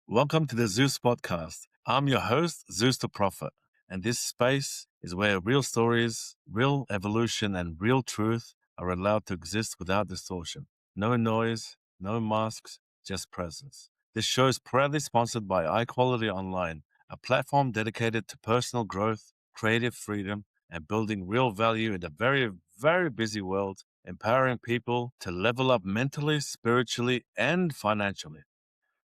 Welcome to the Zeus podcast. I'm your host, Zeus the Prophet, and this space is where real stories, real evolution, and real truth are allowed to exist without distortion. No noise, no masks, just presence. This show is proudly sponsored by iQuality Online, a platform dedicated to personal growth, creative freedom, and building real value in a very, very busy world, empowering people to level up mentally, spiritually, and financially.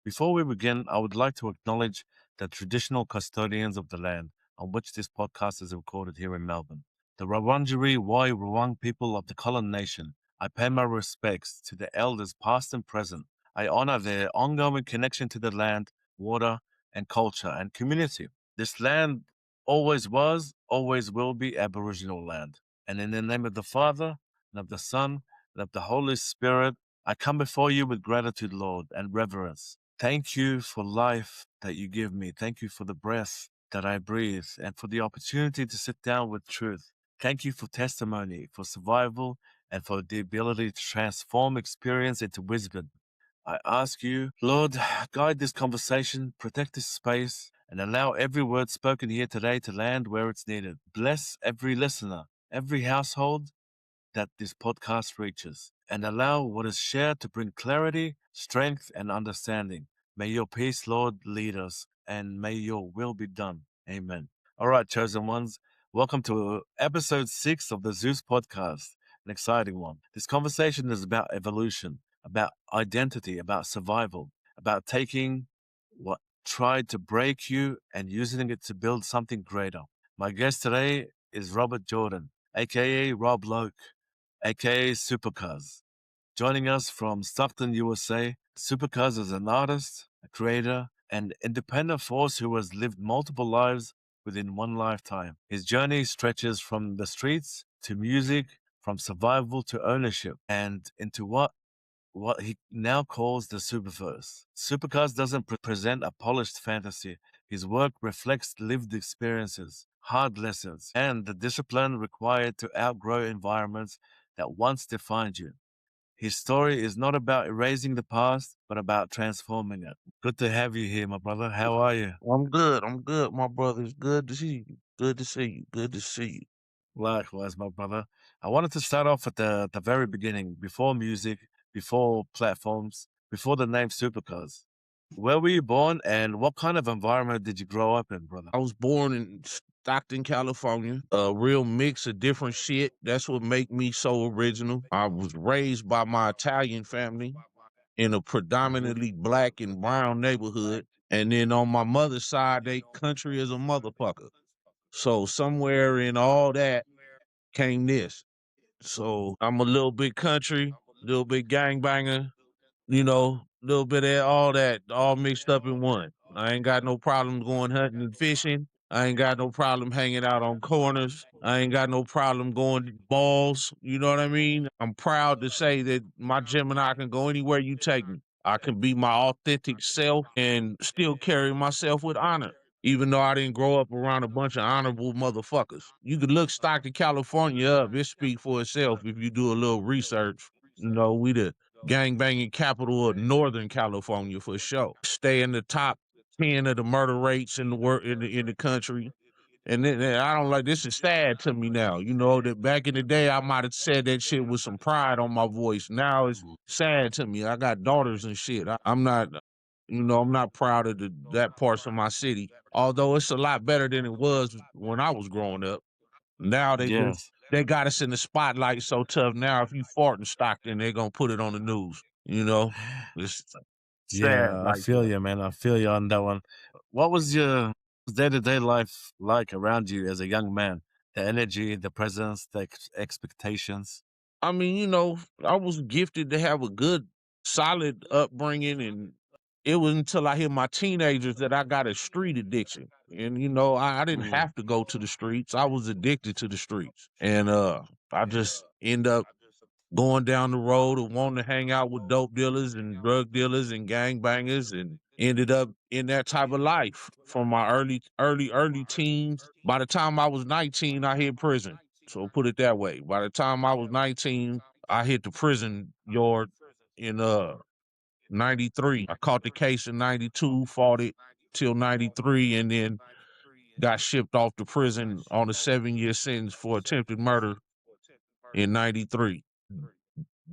Before we begin, I would like to acknowledge the traditional custodians of the land on which this podcast is recorded here in Melbourne, the Wurundjeri Woi Wurrung people of the Kulin Nation. I pay my respects to the elders past and present. I honor their ongoing connection to the land, water, and culture and community. This land always was, always will be Aboriginal land. And in the name of the Father, and of the Son, and of the Holy Spirit, I come before you with gratitude, Lord, and reverence. Thank you for life that you give me. Thank you for the breath that I breathe and for the opportunity to sit down with truth. Thank you for testimony, for survival, and for the ability to transform experience into wisdom. I ask you, Lord, guide this conversation, protect this space, and allow every word spoken here today to land where it's needed. Bless every listener, every household that this podcast reaches, and allow what is shared to bring clarity, strength, and understanding. May your peace, Lord, lead us, and may your will be done. Amen. All right, chosen ones, welcome to episode 6 of the Zeus podcast, an exciting one. This conversation is about evolution, about identity, about survival, about taking what tried to break you and using it to build something greater. My guest today is Robert Jordan, aka Rob Locc, aka Supacuzz. Joining us from Stockton, USA, Supacuzz is an artist, a creator, and independent force who has lived multiple lives within one lifetime. His journey stretches from the streets to music, from survival to ownership, and into what he now calls the SupaVerse. Supacuzz doesn't present a polished fantasy. His work reflects lived experiences, hard lessons, and the discipline required to outgrow environments that once defined you. His story is not about erasing the past, but about transforming it. Good to have you here, my brother. How are you? I'm good. I'm good, my brother. It's good to see you. Good to see you. Good to see you. Likewise, my brother. I wanted to start off at the very beginning, before music, before platforms, before the name Supercars. Where were you born and what kind of environment did you grow up in, brother? I was born in Stockton, California. A real mix of different shit. That's what make me so original. I was raised by my Italian family in a predominantly black and brown neighborhood. And then on my mother's side, they country as a motherfucker. So somewhere in all that came this. So I'm a little bit country, a little bit gangbanger, a little bit of all that, all mixed up in one. I ain't got no problem going hunting and fishing. I ain't got no problem hanging out on corners. I ain't got no problem going to balls. You know what I mean? I'm proud to say that my Gemini can go anywhere you take me. I can be my authentic self and still carry myself with honor. Even though I didn't grow up around a bunch of honorable motherfuckers. You could look Stockton, California up. It speak for itself if you do a little research. We the gangbanging capital of Northern California for sure. Stay in the top 10 of the murder rates in the in the country. And then I don't like this is sad to me now. That back in the day I might have said that shit with some pride on my voice. Now it's sad to me. I got daughters and shit. I'm not I'm not proud of that parts of my city. Although it's a lot better than it was when I was growing up. Now Yes. they got us in the spotlight so tough. Now if you fart in Stockton, they're gonna put it on the news. It's sad Yeah, I like feel that. you, man. I feel you on that one. What was your day-to-day life like around you as a young man? The energy, the presence, the expectations. I mean, I was gifted to have a good, solid upbringing, and it was until I hit my teenagers that I got a street addiction. And I didn't have to go to the streets; I was addicted to the streets, and I just end up going down the road and wanting to hang out with dope dealers and drug dealers and gangbangers, and ended up in that type of life from my early teens. By the time I was 19, I hit prison. So put it that way. By the time I was 19, I hit the prison yard in '93. I caught the case in '92, fought it till '93, and then got shipped off to prison on a 7-year sentence for attempted murder in '93.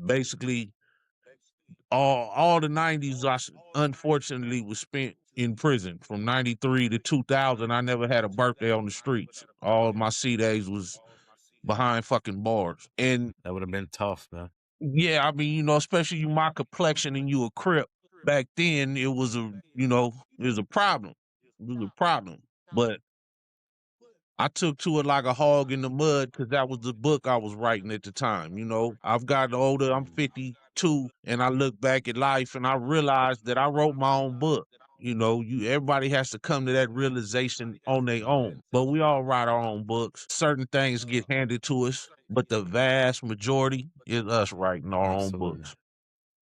Basically, all the '90s, unfortunately, was spent in prison. From '93 to 2000, I never had a birthday on the streets. All my C days was behind fucking bars. And That would have been tough, man. yeah, I mean, especially you my complexion and you a Crip. Back then, it was it was a problem. It was a problem. But I took to it like a hog in the mud because that was the book I was writing at the time. I've gotten older. I'm 52, and I look back at life and I realized that I wrote my own book. Everybody has to come to that realization on their own. But we all write our own books. Certain things get handed to us, but the vast majority is us writing our own Absolutely. books,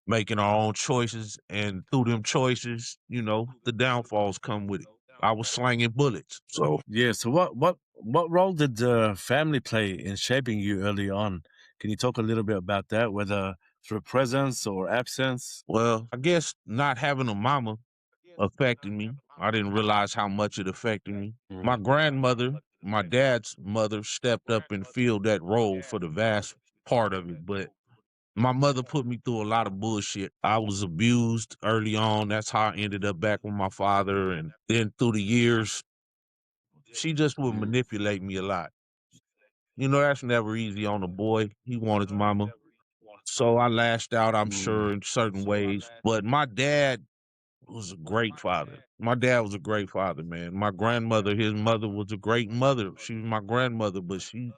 making our own choices, and through them choices, the downfalls come with it. I was slanging bullets, so. Yeah. So what role did family play in shaping you early on? Can you talk a little bit about that, whether through presence or absence? Well, I guess not having a mama affected me. I didn't realize how much it affected me. My grandmother, my dad's mother, stepped up and filled that role for the vast part of it. But my mother put me through a lot of bullshit. I was abused early on. That's how I ended up back with my father. And then through the years, she just would manipulate me a lot. That's never easy on a boy. He want his mama. So I lashed out, I'm sure, in certain ways. But my dad was a great father. My dad was a great father, man. My grandmother, his mother, was a great mother. She was my grandmother, but she,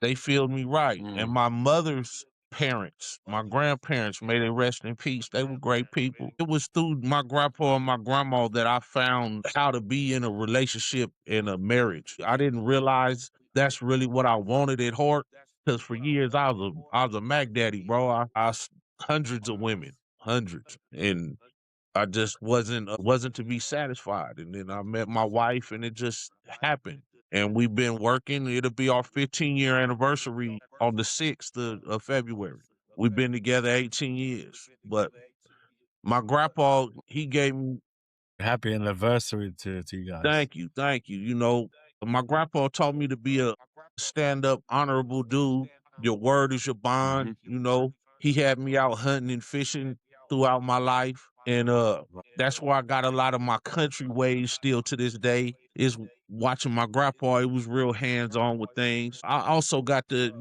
they filled me right. And my mother's parents, my grandparents, may they rest in peace. They were great people. It was through my grandpa and my grandma that I found how to be in a relationship and a marriage. I didn't realize that's really what I wanted at heart. Because for years I was a Mac Daddy, bro. Hundreds of women, hundreds, and I just wasn't to be satisfied. And then I met my wife, and it just happened. And we've been working. It'll be our 15-year anniversary on the 6th of February. We've been together 18 years. But my grandpa, he gave me. Happy anniversary to you guys. Thank you, thank you. My grandpa taught me to be a stand-up, honorable dude. Your word is your bond. He had me out hunting and fishing throughout my life, and that's where I got a lot of my country ways still to this day. Is watching my grandpa. He was real hands-on with things. I also got to,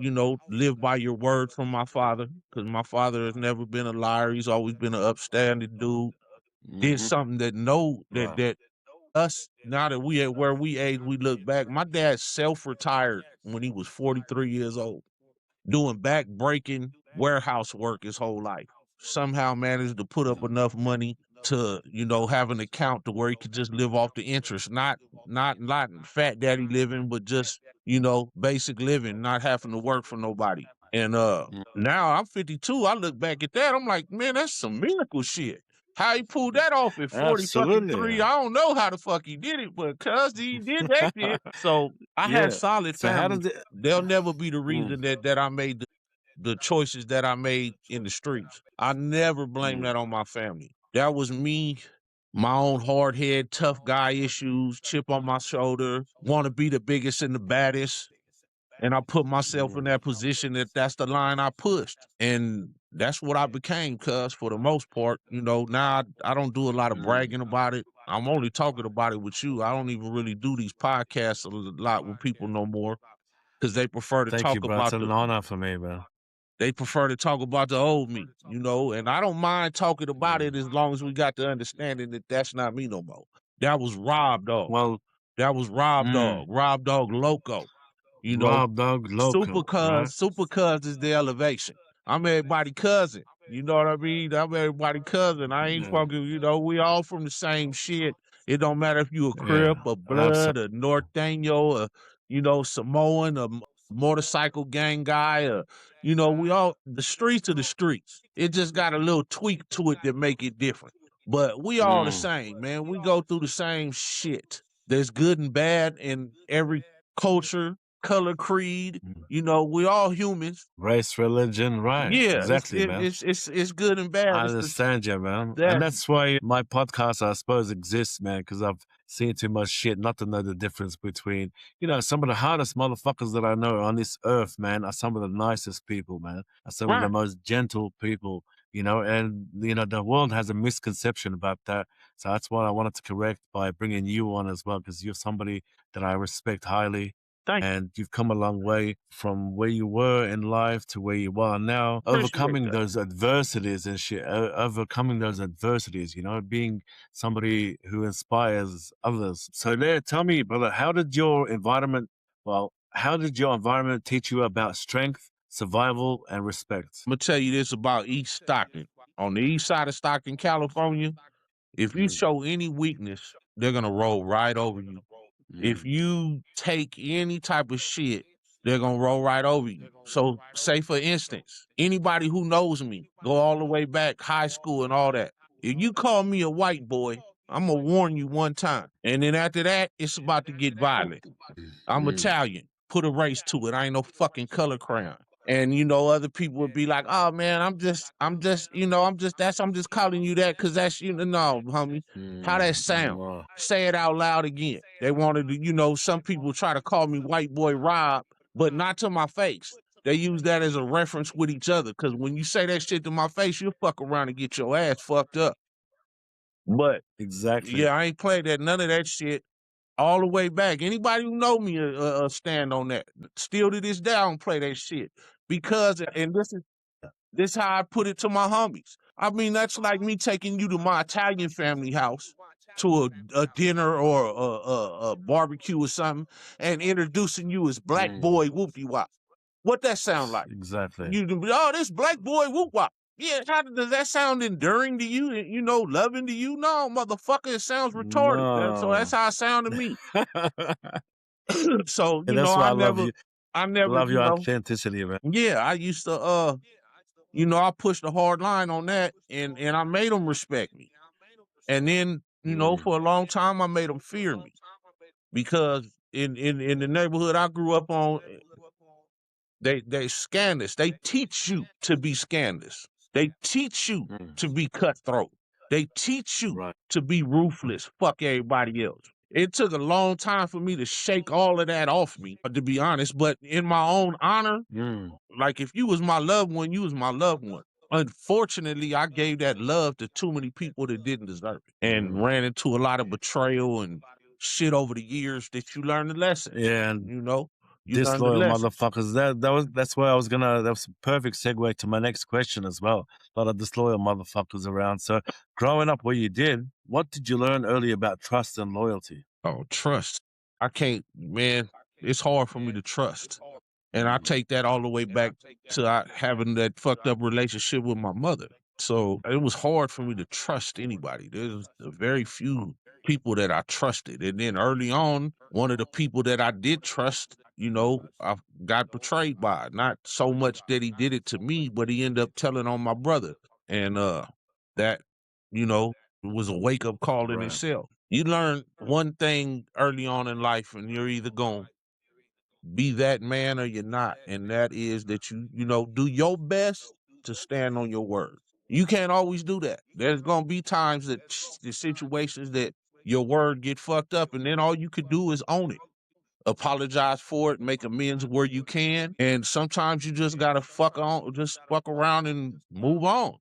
live by your word from my father, because my father has never been a liar. He's always been an upstanding dude. Did something that that us, now that we at where we age, we look back. My dad self-retired when he was 43 years old, doing back breaking warehouse work his whole life. Somehow managed to put up enough money to, have an account to where he could just live off the interest. Not fat daddy living, but just, basic living, not having to work for nobody. And now I'm 52. I look back at that, I'm like, man, that's some miracle shit. How he pulled that off at 40 fucking 3, Absolutely. I don't know how the fuck he did it, but cuz he did that shit. So I had Yeah. solid So how family. does it? They'll never be the reason that I made the choices that I made in the streets. I never blame that on my family. That was me, my own hard head, tough guy issues, chip on my shoulder, want to be the biggest and the baddest. And I put myself in that position that's the line I pushed. And that's what I became, cuz for the most part, now I don't do a lot of bragging about it. I'm only talking about it with you. I don't even really do these podcasts a lot with people no more because they prefer to Thank you, talk bro. It's about an honor for me, bro. the old me, and I don't mind talking about it as long as we got the understanding that that's not me no more. That was Rob Dogg. Well, That was Rob mm, Dogg. Rob Dogg Loco. You know, Rob Dogg Supa Loco, Cuzz, right? Supa Cuzz is the elevation. I'm everybody cousin. You know what I mean? I'm everybody cousin. I ain't Yeah. fucking, we all from the same shit. It don't matter if you a Crip, Yeah. a Blood, Absolutely. a Norteño, Samoan, a motorcycle gang guy, we all, the streets are the streets. It just got a little tweak to it that make it different. But we all the same, man. We go through the same shit. There's good and bad in every culture. color, creed. Mm. We're all humans. Race, religion, right? Yeah, Exactly, man. it's good and bad. I It's the understand you, man. And that that's why my podcast, I suppose, exists, man, because I've seen too much shit not to know the difference between, some of the hardest motherfuckers that I know on this earth, man, are some of the nicest people, man, are some of the right. most gentle people, and, the world has a misconception about that. So that's why I wanted to correct by bringing you on as well, because you're somebody that I respect highly. Thank you. And you've come a long way from where you were in life to where you are now, Appreciate overcoming that. those adversities and shit, overcoming those adversities, being somebody who inspires others. So there, tell me, brother, how did your environment teach you about strength, survival, and respect? I'm gonna tell you this about East Stockton. On the east side of Stockton, California, if you Mm, show any weakness, they're gonna roll right over you. If mm, you take any type of shit, they're gonna roll right over you. So, say for instance, anybody who knows me, go all the way back, high school and all that. If you call me a white boy, I'm gonna warn you one time, and then after that, it's about to get violent. I'm mm. Italian. Put a race to it. I ain't no fucking color crayon. And other people would be like, "Oh man, I'm just calling you that because that's no, homie. How that sound? Wow. Say it out loud again." They wanted to, some people try to call me white boy Rob, but not to my face. They use that as a reference with each other because when you say that shit to my face, you'll fuck around and get your ass fucked up. But Exactly. yeah, I ain't played that none of that shit all the way back. Anybody who know me stand on that. Still to this day, I don't play that shit because, and this how I put it to my homies. I mean, that's like me taking you to my Italian family house to a dinner or a barbecue or something, and introducing you as Black Mm, Boy Whoopty Wop. What that sound like? exactly. This Black Boy Whoop Wop. Yeah, how does that sound enduring to you? Loving to you? No, motherfucker, it sounds retarded. So that's No. how it sound to me. So, And that's why I never, love your authenticity, man. yeah, I used to, I pushed a hard line on that and I made them respect me. And then, Mm, for a long time, I made them fear me because in the neighborhood I grew up on, they scandalous. They teach you to be scandalous. They teach you mm, to be cutthroat. They teach you right. to be ruthless. Fuck everybody else. It took a long time for me to shake all of that off me, to be honest. But in my own honor, Mm, like if you was my loved one, you was my loved one. Unfortunately, I gave that love to too many people that didn't deserve it and mm. ran into a lot of betrayal and shit over the years that you learn the lessons. Yeah, and You learn the disloyal lessons. motherfuckers. That's where that was a perfect segue to my next question as well. A lot of disloyal motherfuckers around. So growing up where you did, what did you learn early about trust and loyalty? Oh, trust. I can't, man, it's hard for me to trust. And I Mm, take that all the way back to having that fucked up relationship with my mother. So it was hard for me to trust anybody. There's a very few people that I trusted. And then early on, one of the people that I did trust, I got betrayed by. Not so much that he did it to me, but he ended up telling on my brother. And that, was a wake up call in right. itself. You learn one thing early on in life, and you're either going to be that man or you're not. And that is that do your best to stand on your word. You can't always do that. There's going to be times that the situations that your word get fucked up, and then all you could do is own it. Apologize for it, make amends where you can, and sometimes you just gotta just fuck around and move on.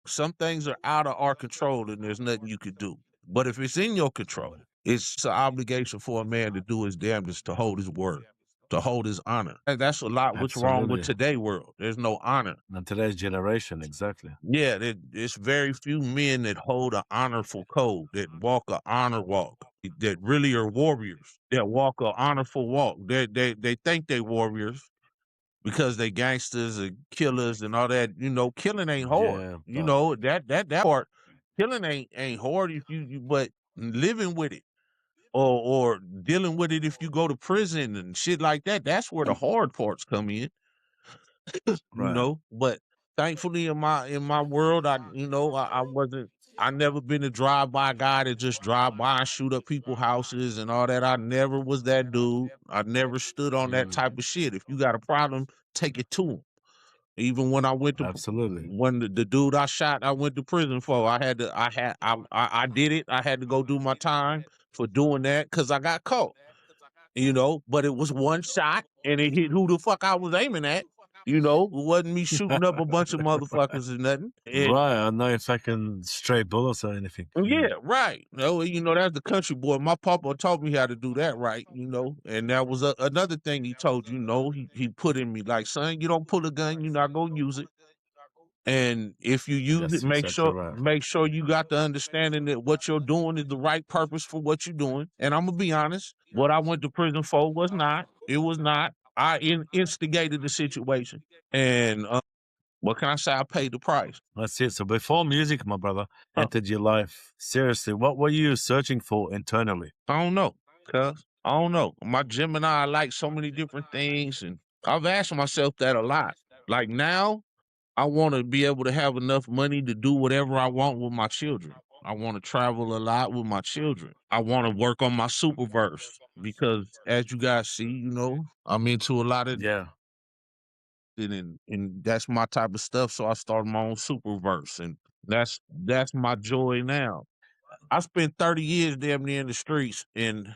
Some things are out of our control, and there's nothing you could do. But if it's in your control, it's an obligation for a man to do his damnedest to hold his word, to hold his honor. And that's a lot what's wrong with Absolutely. today's world. There's no honor. And today's generation, exactly. Yeah, it's very few men that hold an honorful code, that walk an honor walk, that really are warriors, that walk an honorful walk. They think they warriors because they gangsters and killers and all that. Killing ain't hard. Yeah, but That part, killing ain't hard if but living with it or dealing with it if you go to prison and shit like that. That's where the hard parts come in. right. But thankfully in my world, I wasn't. I never been a drive-by guy that just drive by and shoot up people's houses and all that. I never was that dude. I never stood on that Mm, type of shit. If you got a problem, take it to him. Even when I went to absolutely. when the dude I shot, I went to prison for. I did it. I had to go do my time for doing that because I got caught. But it was one shot and it hit who the fuck I was aiming at. It wasn't me shooting up a bunch of motherfuckers or nothing. Right. I know if I can stray bullets or anything. Yeah, right. No, that's the country boy. My papa taught me how to do that right, and that was another thing he told he put in me like, son, you don't pull a gun, you're not gonna use it. And if you use it, That's exactly right. make sure you got the understanding that what you're doing is the right purpose for what you're doing. And I'm gonna be honest, what I went to prison for was not. It was not. I instigated the situation, and what can I say? I paid the price. That's it. So before music, my brother, Huh. entered your life, seriously, what were you searching for internally? I don't know, cuz. I don't know. My Gemini like so many different things, and I've asked myself that a lot. Like now, I want to be able to have enough money to do whatever I want with my children. I want to travel a lot with my children. I want to work on my SupaVerse because, as you guys see, I'm into a lot of Yeah. it, and that's my type of stuff. So I started my own SupaVerse, and that's my joy now. I spent 30 years damn near in the streets, and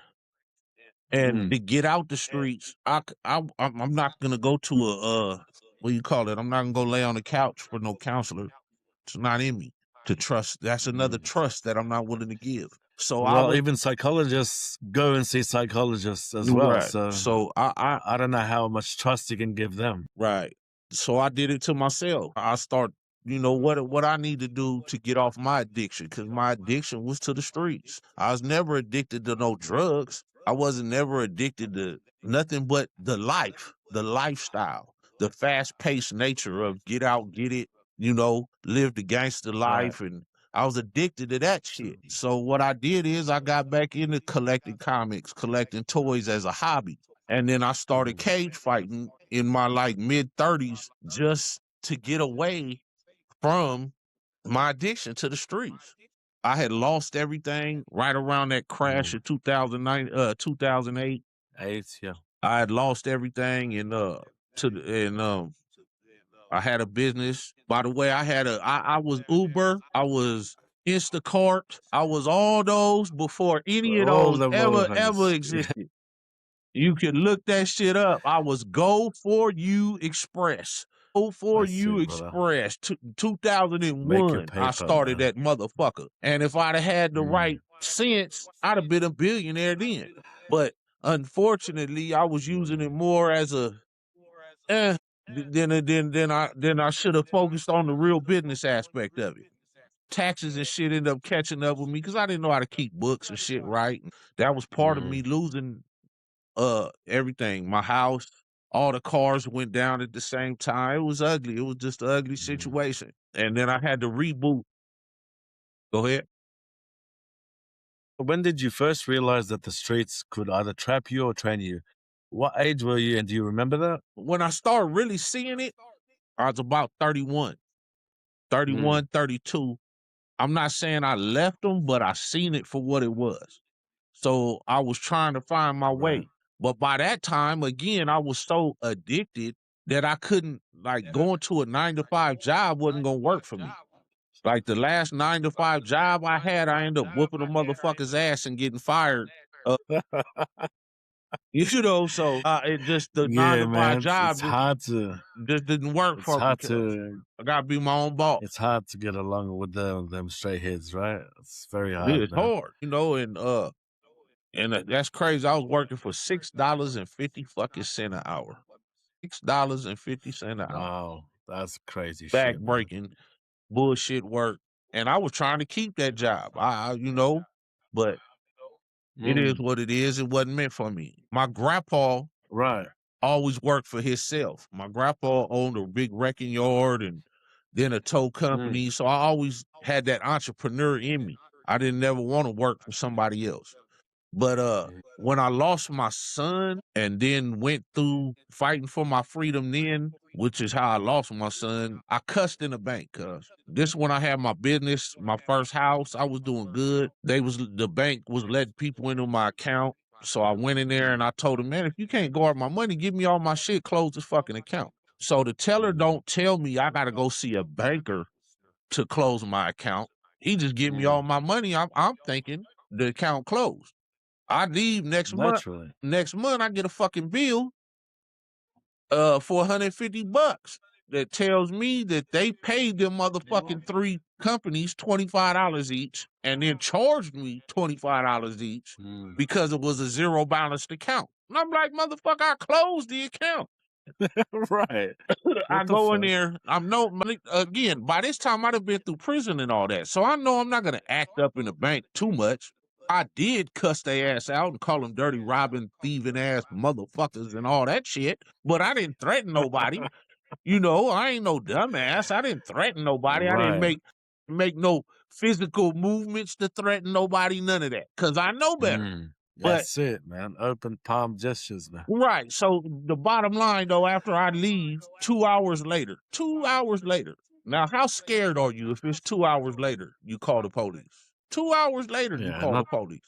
Mm, to get out the streets, I'm not gonna go to a what do you call it? I'm not gonna go lay on the couch for no counselor. It's not in me to trust. That's another mm. trust that I'm not willing to give. So I Well, was even psychologists go and see psychologists as well. right. So So I I don't know how much trust you can give them. right. So I did it to myself. I start, what I need to do to get off my addiction because my addiction was to the streets. I was never addicted to no drugs. I wasn't never addicted to nothing but the life, the lifestyle, the fast paced nature of get out, get it, live the gangster Right. life. And I was addicted to that shit. So what I did is I got back into collecting comics, collecting toys as a hobby. And then I started Mm, cage fighting in my like mid 30s just to get away from my addiction to the streets. I had lost everything right around that crash mm. of 2009, 2008. 8, yeah. I had lost everything and I had a business. By the way, I was Uber, I was Instacart, I was all those before any of All those the ever motherfuckers. existed. You can look that shit up. I was Go For You Express. Go For That's You it, brother. Express. Make your 2001, I paper, started man. that motherfucker. And if I'd have had the Mm, right sense, I'd have been a billionaire then. But unfortunately, I was using it more as a eh, then I should have focused on the real business aspect of it. Taxes and shit ended up catching up with me because I didn't know how to keep books and shit right. And that was part of me mm, losing everything. My house, all the cars went down at the same time. It was ugly. It was just an ugly mm. situation. And then I had to reboot. Go ahead. When did you first realize that the streets could either trap you or train you? What age were you, and do you remember that? When I started really seeing it, I was about 31, Mm, 32. I'm not saying I left them, but I seen it for what it was. So I was trying to find my right. way. But by that time, again, I was so addicted that I couldn't, like, going to a 9 to 5 job wasn't gonna work for me. Like the last 9 to 5 job I had, I ended up whooping a motherfucker's ass and getting fired. So it just the nine Yeah, to five man. job just didn't work It's for me hard because to I gotta be my own boss. it's hard to get along with them stray heads, right? It's very hard, It's man. hard, and that's crazy. I was working for $6.50 an hour. $6.50 an hour. Wow, that's crazy Back shit, man. breaking bullshit work, and I was trying to keep that job. But it is Mm, what it is. It wasn't meant for me. My grandpa right. always worked for himself. My grandpa owned a big wrecking yard and then a tow Mm, company. So I always had that entrepreneur in me. I didn't never want to work for somebody else. But Mhm. when I lost my son and then went through fighting for my freedom then, which is how I lost my son, I cussed in the bank, cuz. This when I had my business, my first house, I was doing good. The bank was letting people into my account. So I went in there and I told him, man, if you can't guard my money, give me all my shit, close this fucking account. So the teller Mhm. don't tell me I gotta go see a banker to close my account. He just give me all Mhm. my money. I'm thinking the account closed. I leave next month. Naturally. Next month, I get a fucking bill for $150 that tells me that they paid them motherfucking three companies $25 each and then charged me $25 each Mm. because it was a zero balanced account. And I'm like, motherfucker, I closed the account. Right. I What the go in fuck? there. Again, by this time I'd have been through prison and all that. So I know I'm not gonna act up in the bank too much. I did cuss their ass out and call them dirty robbing, thieving ass motherfuckers and all that shit. But I didn't threaten nobody. I ain't no dumbass. I didn't threaten nobody. I didn't Right. make no physical movements to threaten nobody, none of that. Cause I know better. Mm. But That's it, man. Open palm gestures, man. right. So the bottom line, though, after I leave, 2 hours later, 2 hours later. Now, how scared are you if it's 2 hours later you call the police? 2 hours later you Yeah, call the not police.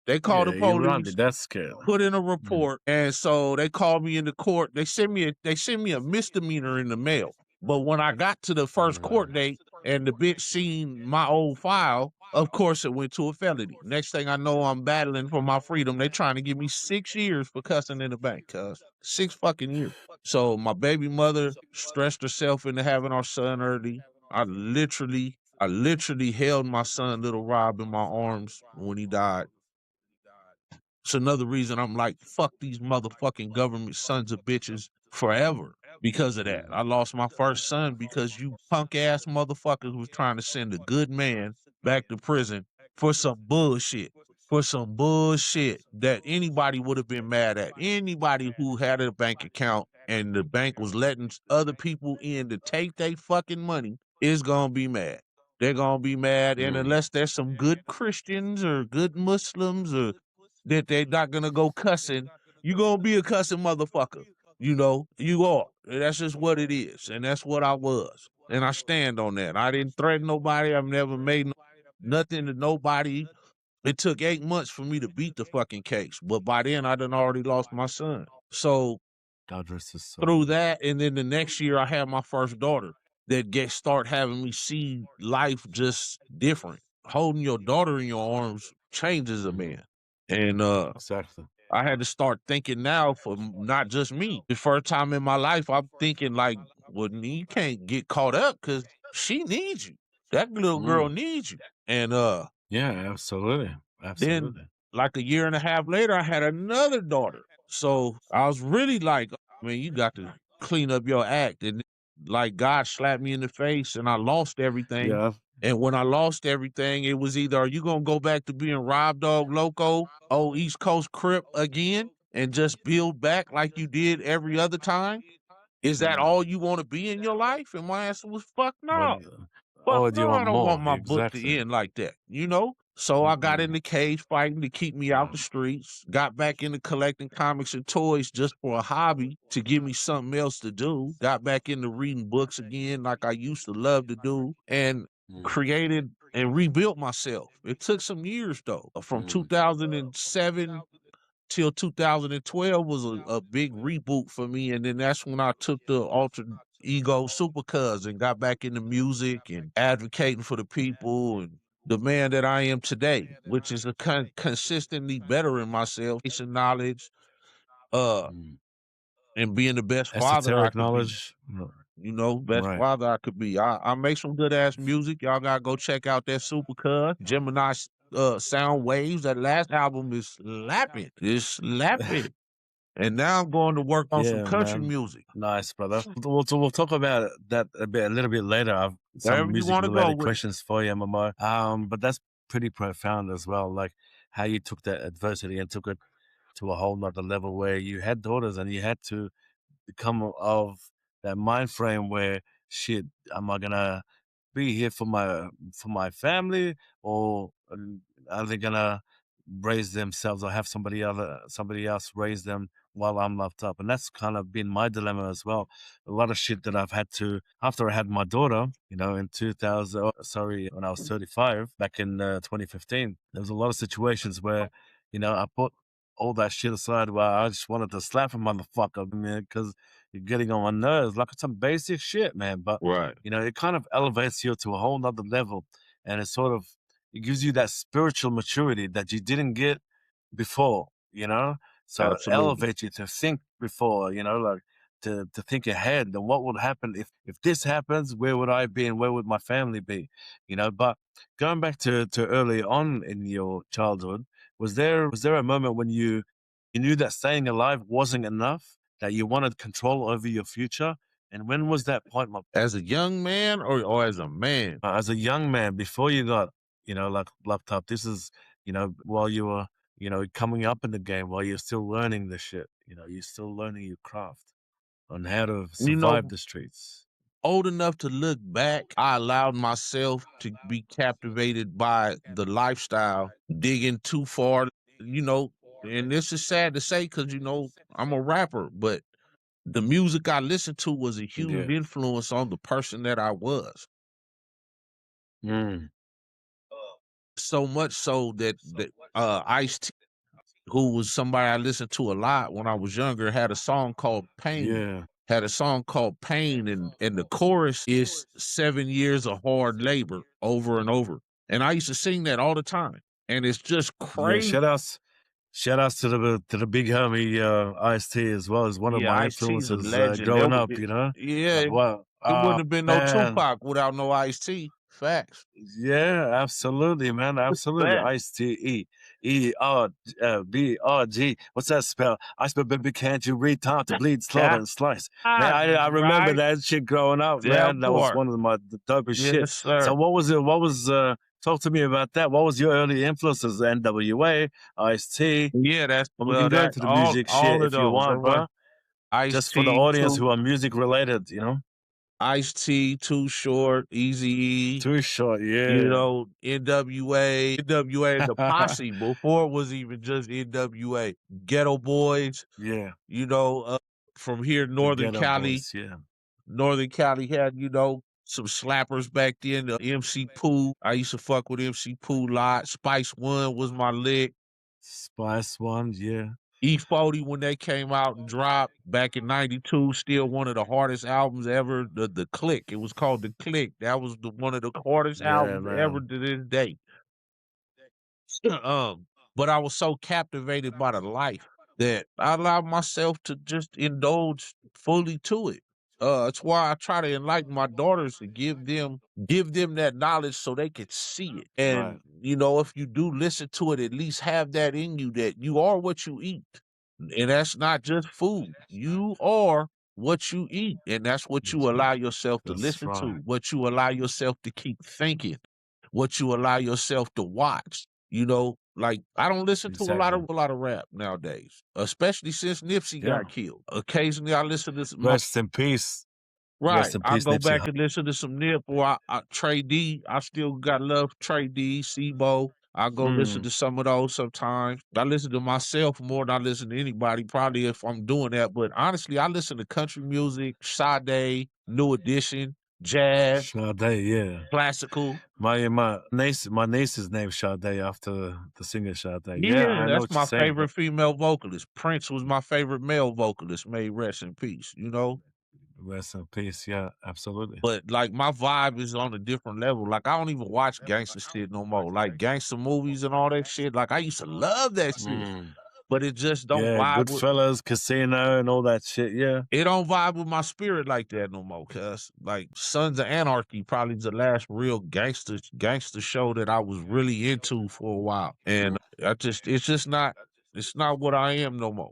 They call yeah, the you run be police, that scared. put in a Mm. report, and so they called me into court. They send me a misdemeanor in the mail. But when I got to the first Mm. court date and the bitch seen my old file, of course it went to a felony. Next thing I know, I'm battling for my freedom. They trying to give me 6 years for cussing in the bank, cuz 6 fucking years. So my baby mother stressed herself into having our son early. I literally held my son, little Rob, in my arms when he died. It's another reason I'm like, fuck these motherfucking government sons of bitches forever because of that. Mm. I lost my first son because you punk ass motherfuckers was trying to send a good man back to prison for some bullshit. For some bullshit that anybody would have been mad at. Anybody who had a bank account and the bank was letting other people in to take their fucking money is gonna be mad. They're gonna be mad, and Mm. unless there's some good Christians or good Muslims or that they're not gonna go cussing, you gonna be a cussing motherfucker. You are. That's just what it is. And that's what I was. And I stand on that. I didn't threaten nobody. I've never made nothing to nobody. It took 8 months for me to beat the fucking case. But by then I done already lost my son. So God rest his soul. through that, and then the next year I had my first daughter that start having me see life just different. Holding your daughter in your arms changes a Mm. man. And Exactly. I had to start thinking now for not just me. The first time in my life, I'm thinking like, well, you can't get caught up because she needs you. That little girl Mm. needs you. And Yeah, absolutely. then Absolutely. like a year and a half later, I had another daughter. So I was really like, man, you got to clean up your act. And like God slapped me in the face and I lost everything. Yeah. And when I lost everything, it was either are you gonna go back to being Rob Dogg Loco, East Coast Crip again, and just build back like you did every other time? Is that Mm. all you want to be in your life? And my answer was fuck Or, no. Fuck do no, you I want don't want more? my book to Exactly. end like that? So I got Mm-mm. into cage fighting to keep me out the streets, got back into collecting comics and toys just for a hobby to give me something else to do, got back into reading books again like I used to love to do, and Mm. created and rebuilt myself. It took some years though. From Mm. 2007 till 2012 was a big reboot for me. And then that's when I took the alter ego Supa Cuzz and got back into music and advocating for the people and the man that I am today, which is a consistently bettering myself, some knowledge, uh, Mm. and being the best father I Esoteric could be. knowledge. Best Right. father I could be. I make some good ass music. Y'all gotta go check out that Supa Cuzz, Gemini Sound Waves. That last album is slapping. It's slapping. And now I'm going to work on some Yeah, country man. music. Nice, brother. We'll talk about that a little bit later. I've some Wherever you music want to go related with it. questions for you, MMO. But that's pretty profound as well. Like how you took that adversity and took it to a whole nother level where you had daughters and you had to come of that mind frame where shit, am I gonna be here for my family or are they gonna raise themselves or have somebody else raise them while I'm locked up. And that's kind of been my dilemma as well. A lot of shit that I've had to after I had my daughter, in 2000, when I was 35 back in 2015. There was a lot of situations where, I put all that shit aside where I just wanted to slap a motherfucker, man, because you're getting on my nerves, like some basic shit, man. But Right. it kind of elevates you to a whole nother level, and it gives you that spiritual maturity that you didn't get before, so it Absolutely. elevates you to think before, like to think ahead and what would happen if this happens, where would I be and where would my family be, but going back to early on in your childhood, was there a moment when you knew that staying alive wasn't enough, that you wanted control over your future? And when was that point, As a young man or as a man? as a young man, before you got, like locked up? This is, while you were, coming up in the game, while you're still learning the shit, you're still learning your craft on how to You survive know, the streets. old enough to look back, I allowed myself to be captivated by the lifestyle, digging too far, you know, and this is sad to say because, I'm a rapper, but the music I listened to was a huge Yeah. influence on the person that I was. Mm. So much so that Ice-T, who was somebody I listened to a lot when I was younger, had a song called Pain. Yeah. Had a song called Pain, and the chorus is 7 years of hard labor over and over. And I used to sing that all the time. And it's just Yeah. crazy. Shout outs to the big homie Ice-T, as well as one of Yeah, my Ice-T is a influences legend. growing up. Yeah, Wow. it wouldn't have been no Man. Tupac without no Ice-T. Facts. Yeah, absolutely, man. Absolutely. Facts. ICE, ERBRG. What's that spell? I spell, baby, can't you read? Time to bleed, slaughter, Yeah, and slice. Man, I remember right. that shit growing up, That man. That was part. one of the dopest shit. Yes, So sir. what was it? Talk to me about that. What was your early influences? NWA, Ice-T. Yeah, that's But we well can go that into the music shit all of if you those. They want, were bro. Just for the Ice-T, audience who are music related. Ice-T, Too Short, Eazy-E, Too short, yeah. NWA and the Posse before it was even just NWA. Ghetto Boys, Yeah. you know, uh, from here, The Northern Ghetto Cali. Boys, yeah. Northern Cali had, some slappers back then. The MC Pooh. I used to fuck with MC Pooh a lot. Spice One was my lick. Spice Ones, yeah. E40 when they came out and dropped back in '92, still one of the hardest albums ever. The Click, it was called The Click. That was one of the hardest Yeah, albums ever man. to this day. um, but I was so captivated by the life that I allowed myself to just indulge fully to it. That's why I try to enlighten my daughters to give them that knowledge so they could see it. Right. And if you do listen to it, at least have that in you that you are what you eat. And that's not just food. You are what you eat. And that's what you allow yourself to That's listen to, right. what you allow yourself to keep thinking, what you allow yourself to watch. Like I don't listen to Exactly. a lot of rap nowadays, especially since Nipsey got Yeah. killed. Occasionally I listen to some Rest in peace. right. Rest in I peace, go Nipsey back and listen to some Nip or Trey D. I still got love for Trey D, Sebo. I go listen Mm. to some of those sometimes. I listen to myself more than I listen to anybody, probably if I'm doing that. But honestly, I listen to country music, Sade, New Edition, jazz, Sade, yeah. classical. My niece is named Sade after the singer Sade. Yeah, Yeah, I know that's what you're my saying, bro. favorite female vocalist. Prince was my favorite male vocalist. May he rest in peace. Rest in peace. Yeah, absolutely. But like my vibe is on a different level. Like I don't even watch gangster shit no more. Like gangster movies and all that shit. Like I used to love that shit. Mm. But it just don't Yeah, vibe with Goodfellas, Casino, and all that shit. Yeah. it don't vibe with my spirit like that no more. Cause like Sons of Anarchy probably the last real gangster show that I was really into for a while. And it's not what I am no more.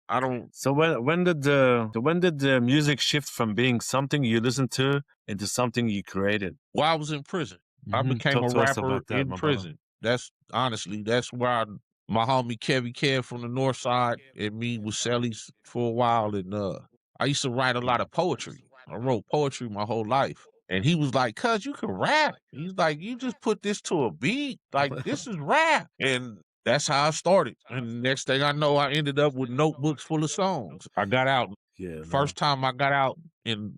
I don't So when did the music shift from being something you listened to into something you created? While I was in prison, I became Talk a to us rapper about that, in my brother. prison. That's where my homie Kevy Kev from the North Side and me was cellies for a while, and I used to write a lot of poetry. I wrote poetry my whole life, and he was like, "Cuz you can rap." He's like, "You just put this to a beat, like this is rap." And that's how I started. And next thing I know, I ended up with notebooks full of songs. I got out. Yeah, no. First time I got out in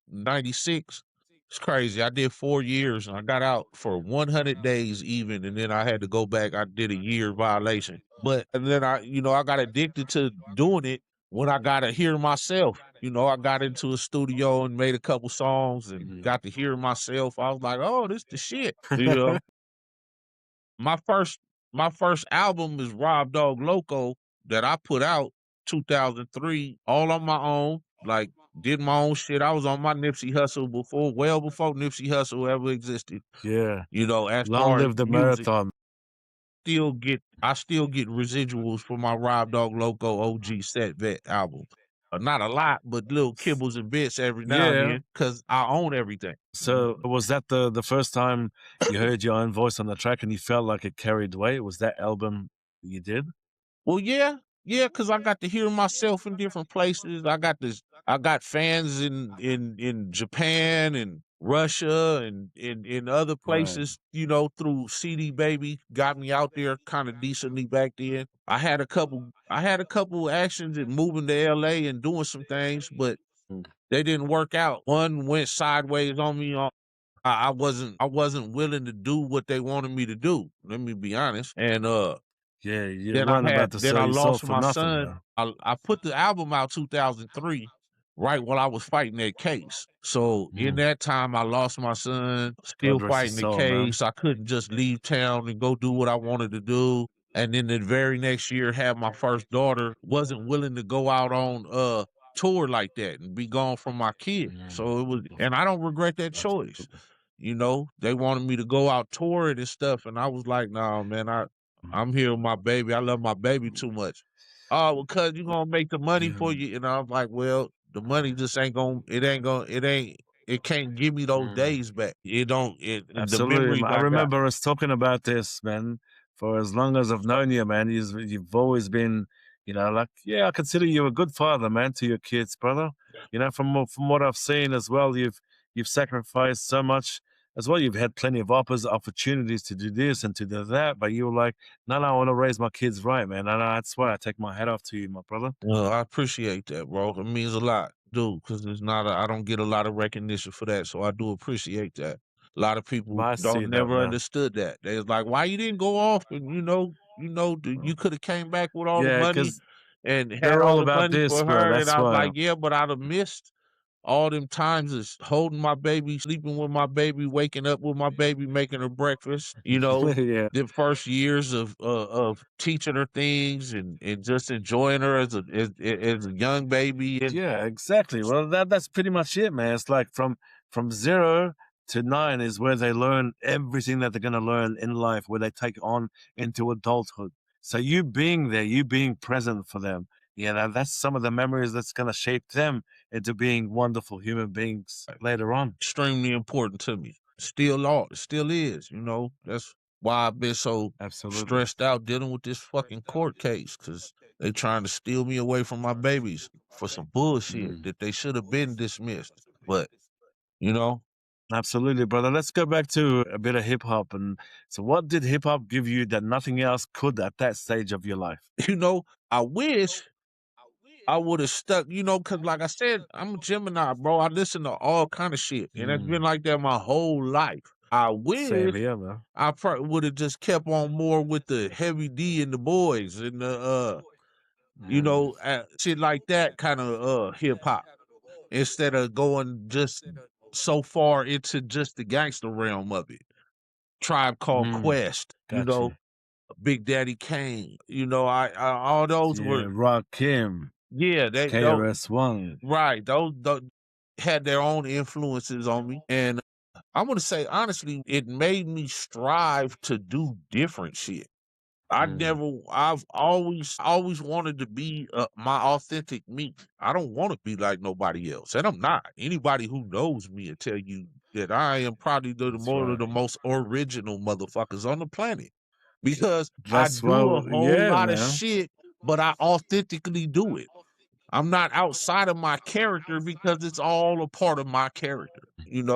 96, it's crazy. I did 4 years and I got out for 100 days even. And then I had to go back. I did a year violation. But, and then I got addicted to doing it when I got to hear myself. I got into a studio and made a couple songs and Mhm. got to hear myself. I was like, oh, this the shit. My first my first album is Rob Dogg Loco that I put out 2003, all on my own. Like did my own shit. I was on my Nipsey Hustle well before Nipsey Hustle ever existed. Yeah. As Long far as live the music, marathon. I still get residuals from my Rob Dogg Loco OG Set Vet album. Not a lot, but little kibbles and bits every now and Yeah. then, because I own everything. So was that the first time you heard your own voice on the track and you felt like it carried weight? Was that album you did? Well, yeah, because I got to hear myself in different places. I got fans in Japan and Russia and in other Right. places, through CD Baby, got me out there kind of decently back then. I had a couple actions in moving to LA and doing some things, but Mm. they didn't work out. One went sideways on me. I wasn't willing to do what they wanted me to do. Let me be honest. And Yeah, you then weren't about to I sell your soul lost for my nothing, son. man. I put the album out 2003, right while I was fighting that case. So in Mm. that time, I lost my son. Still God rest his fighting the soul, man. case. I couldn't just leave town and go do what I wanted to do. And then the very next year, had my first daughter. Wasn't willing to go out on tour like that and be gone from my kid. Mm. So it was, and I don't regret that choice. Absolutely. They wanted me to go out touring and stuff, and I was like, "No, man, I'm here with my baby. I love my baby too much." Oh, well, cuz you gonna make the money Yeah. for you. And I'm like, well, the money just ain't gonna, it can't give me those Mm. days back. It don't, the Absolutely. memories I I got. remember us talking about this, man, for as long as I've known you, man. You've always been, like, yeah, I consider you a good father, man, to your kids, brother. From what I've seen as well, you've sacrificed so much as well. You've had plenty of opportunities to do this and to do that, but you were like, no, I want to raise my kids right, man. And that's why I take my hat off to you, my brother. Well, I appreciate that, bro. It means a lot, dude, because I don't get a lot of recognition for that. So I do appreciate that. A lot of people I see don't that, never man. understood that. They was like, why you didn't go off and you could have came back with all the Yeah, money because and had they're all all the about money this, for bro. her. And That's I was why. like, yeah, but I'd have missed all them times is holding my baby, sleeping with my baby, waking up with my baby, making her breakfast. Yeah. The first years of teaching her things and just enjoying her as a young baby. And Yeah, exactly. Well, that's pretty much it, man. It's like from 0 to 9 is where they learn everything that they're going to learn in life, where they take on into adulthood. So you being there, you being present for them, that's some of the memories that's going to shape them into being wonderful human beings later on. extremely important to me. Still is. That's why I've been so Absolutely. stressed out dealing with this fucking court case, because they trying to steal me away from my babies for some bullshit Mm. that they should have been dismissed. But you know, Absolutely, brother. Let's go back to a bit of hip hop. And so, what did hip hop give you that nothing else could at that stage of your life? I wish I would have stuck, because like I said, I'm a Gemini, bro. I listen to all kind of shit, and it's been Mm. like that my whole life. I Same wish here, man. I probably would have just kept on more with the Heavy D and the boys and the Mm. shit like that kind of hip hop, instead of going just so far into just the gangster realm of it. Tribe Called Mm. Quest, Got you. Big Daddy Kane, I all those Yeah, were, Rock Kim, yeah, they those KRS-One. right, those had their own influences on me. And I'm gonna say honestly, it made me strive to do different shit. Mm. I've always wanted to be my authentic me. I don't want to be like nobody else, and I'm not. Anybody who knows me will tell you that I am probably That's one of right. the most original motherfuckers on the planet, because I That's do a well, whole yeah, lot of man. shit, but I authentically do it. I'm not outside of my character because it's all a part of my character, And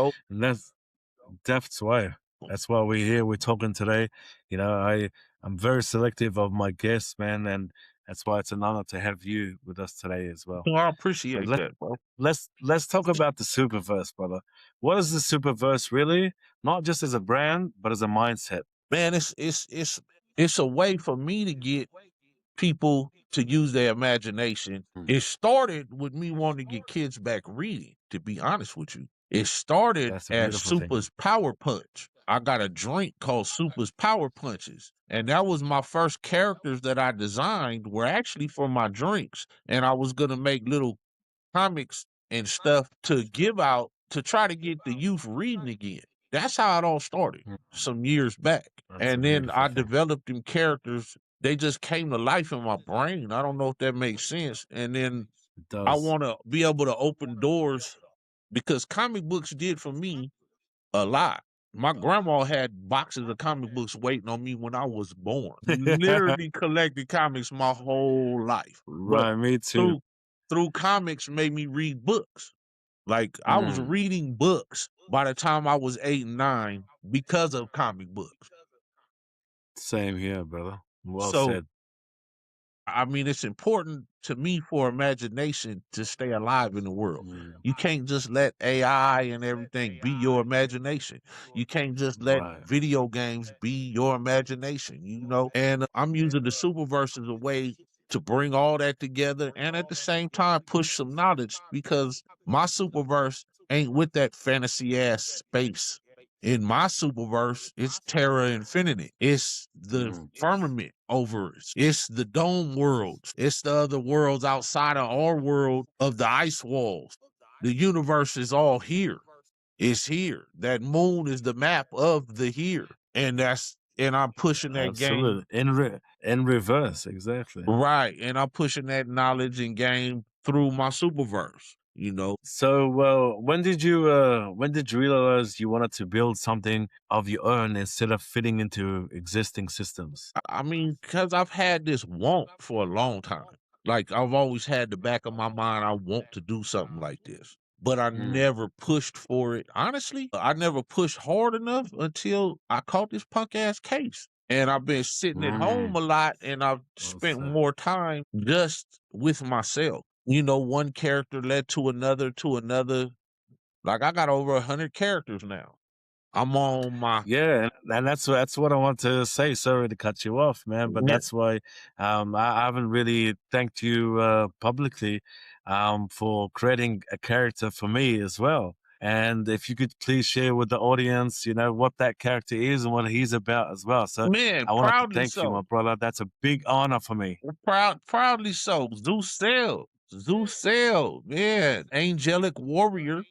that's why. That's why we're here. We're talking today. I I'm very selective of my guests, man, and that's why it's an honor to have you with us today as well. Well, I But appreciate that, bro. let's talk about the SupaVerse, brother. What is the SupaVerse really? Not just as a brand, but as a mindset. Man, it's a way for me to get people to use their imagination. Mm, It started with me wanting to get kids back reading, to be honest with you. It started that's a as beautiful thing. Supa's Power Punch. I got a drink called Supa's Power Punches. And that was my first characters that I designed were actually for my drinks. And I was gonna make little comics and stuff to give out to try to get the youth reading again. That's how it all started Mm, some years back. that's a And then beautiful I thing. developed them characters. They just came to life in my brain. I don't know if that makes sense. And then It I does. want to be able to open doors because comic books did for me a lot. My grandma had boxes of comic books waiting on me when I was born. Literally collected comics my whole life. But Right, me too. through through comics made me read books. Like I was Mm, reading books by the time I was 8 and 9 because of comic books. same here, brother. Well So said. I mean, it's important to me for imagination to stay alive in the world. Mm, You can't just let AI and everything be your imagination. You can't just let right. video games be your imagination, you know? And I'm using the Superverse as a way to bring all that together and at the same time push some knowledge because my Superverse ain't with that fantasy ass space. In my Superverse, it's Terra Infinity. It's the Mm, firmament over us. It's the dome worlds. It's the other worlds outside of our world of the ice walls. The universe is all here. It's here. That moon is the map of the here. And I'm pushing that game. absolutely. In reverse, exactly. Right. And I'm pushing that knowledge and game through my Superverse, you know. So, when did you realize you wanted to build something of your own instead of fitting into existing systems? I mean, because I've had this want for a long time. Like I've always had the back of my mind, I want to do something like this. But I Mm, never pushed for it. Honestly, I never pushed hard enough until I caught this punk ass case. And I've been sitting at home mm, a lot and I've well spent said. more time just with myself. You know, one character led to another to another. Like I got over 100 characters now. I'm on my Yeah, and that's what I want to say. Sorry to cut you off, man, but yeah, that's why I haven't really thanked you publicly for creating a character for me as well. And if you could please share with the audience, what that character is and what he's about as well. So man, I wanted to proudly thank you, so. my brother. That's a big honor for me. Proudly so. Zeus, man, angelic warrior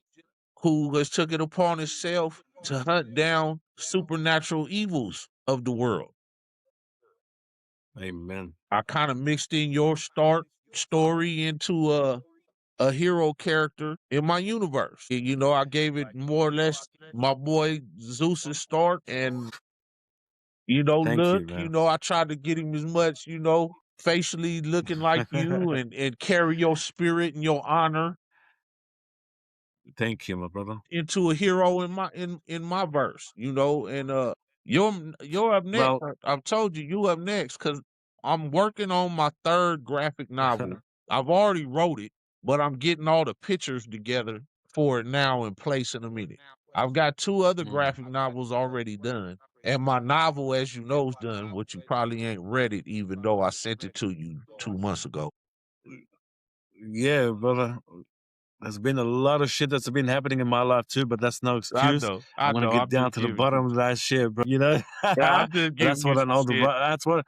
who has took it upon himself to hunt down supernatural evils of the world. Amen. I kind of mixed in your start story into a hero character in my universe. You know, I gave it more or less my boy Zeus's start, and Thank you, man. I tried to get him as much, facially looking like you and carry your spirit and your honor Thank you, my brother. into a hero in my verse, and you're up next. Well, I've told you up next because I'm working on my third graphic novel. I've already wrote it, but I'm getting all the pictures together for it now in place in a minute. I've got two other mm. graphic novels already done. And my novel, as you know, is done, which you probably ain't read it, even though I sent it to you 2 months ago. Yeah, brother. There's been a lot of shit that's been happening in my life too, but that's no excuse. I'm I gonna know. get I'm down just to the giving you. bottom of that shit, bro. Yeah, I'm But just that's giving you what an some older shit. bro. That's what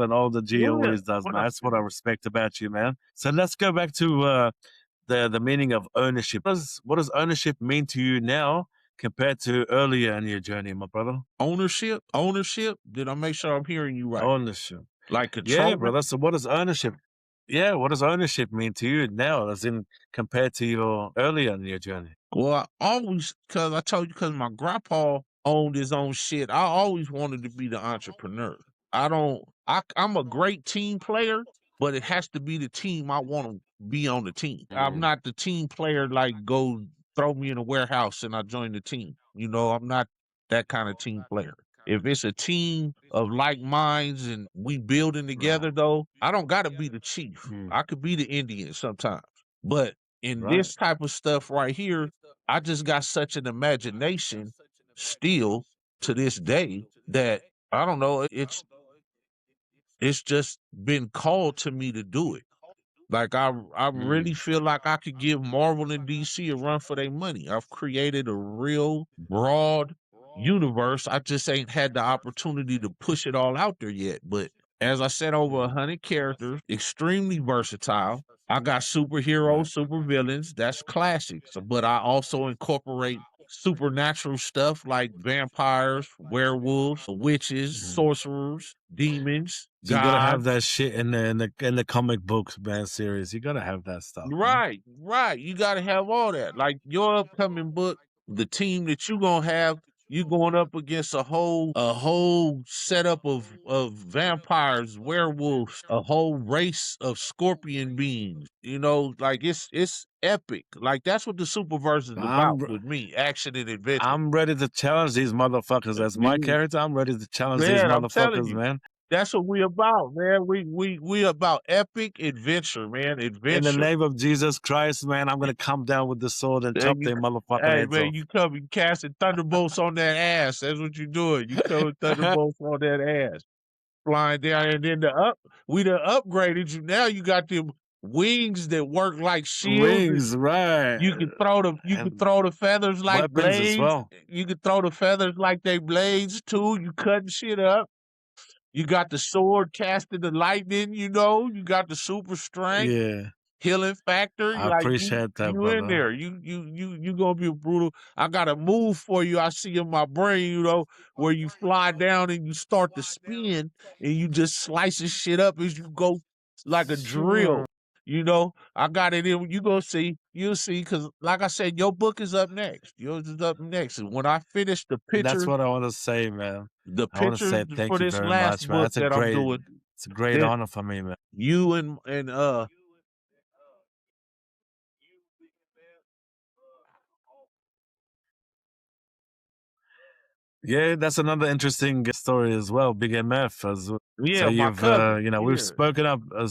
an older G Yeah. always does, man. That's what I respect about you, man. So let's go back to the meaning of ownership. What does ownership mean to you now compared to earlier in your journey, my brother? Ownership. Did I make sure I'm hearing you right? Ownership. Like Yeah, controlling? brother. So what does ownership? Yeah, what does ownership mean to you now, as in compared to your earlier in your journey? Well, I always, because I told you, because my grandpa owned his own shit, I always wanted to be the entrepreneur. I'm a great team player, but it has to be the team I want to be on the team. I'm Mm, not the team player like go throw me in a warehouse and I join the team. I'm not that kind of team player. If it's a team of like minds and we building together, though, I don't got to be the chief. I could be the Indian sometimes. But in Right. this type of stuff right here, I just got such an imagination still to this day that I don't know. It's just been called to me to do it. Like I really feel like I could give Marvel and DC a run for their money. I've created a real broad universe. I just ain't had the opportunity to push it all out there yet. But as I said, over 100 characters, extremely versatile. I got superheroes, supervillains. That's classics. But I also incorporate supernatural stuff like vampires, werewolves, witches, sorcerers, demons, So you gotta have gods. that shit in the comic books, man, series. You gotta have that stuff, man. Right, right. You got to have all that. Like your upcoming book, the team that you gonna have, you going up against a whole setup of vampires, werewolves, a whole race of scorpion beings. You know, like it's epic. Like that's what the Superverse is about I'm with me, action and adventure. I'm ready to challenge these motherfuckers. As my character, I'm ready to challenge these Man, I'm telling motherfuckers, you. man. That's what we about, man. We about epic adventure, man. In the Adventure. name of Jesus Christ, man, I'm gonna come down with the sword and Hey, chop their motherfucking hey, heads man, off. you come and casting thunderbolts on that ass. That's what you doing. You come with thunderbolts on that ass, flying down, and then we done upgraded you. Now you got them wings that work like shields. Wings, right. You can And throw the feathers like weapons as blades. well. You can throw the feathers like they blades too. You cutting shit up. You got the sword casting the lightning. You know, you got the super strength. Yeah. Healing factor, I like you appreciate that, you in brother. there. You gonna be brutal. I got a move for you. I see in my brain, where you fly down and you start to spin and you just slicing shit up as you go like a drill. I got it in. You gonna see. You'll see, because like I said, your book is up next. Yours is up next. And when I finish That's what I want to say, man. the I want to pictures say for thank you this very last much, man. book that I'm doing, It's a great that honor for me, man. you and Yeah, that's another interesting story as well. Big MF as well. So yeah, my you've cousin. Yeah.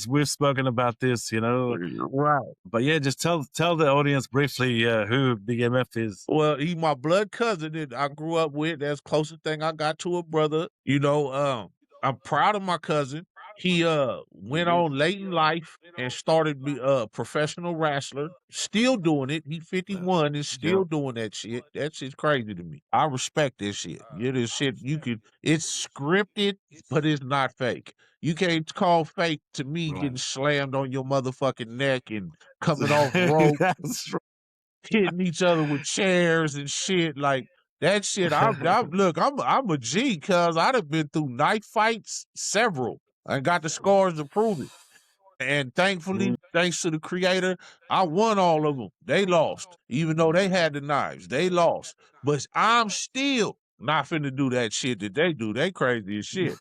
we've spoken about this, Right. but yeah, just tell the audience briefly who Big MF is. Well, he my blood cousin that I grew up with. That's the closest thing I got to a brother. I'm proud of my cousin. He went on late in life and started be a professional wrestler. Still doing it. He 51 and still Yep. doing that shit. That shit's crazy to me. I respect this shit. Yeah, this shit it's scripted, but it's not fake. You can't call fake to me Right. getting slammed on your motherfucking neck and coming off rope, That's hitting each other with chairs and shit like that shit. I'm a G, cuz I'd have been through knife fights, several. I got the scars to prove it. And thankfully, thanks to the creator, I won all of them. They lost. Even though they had the knives, they lost. But I'm still not finna do that shit that they do. They crazy as shit.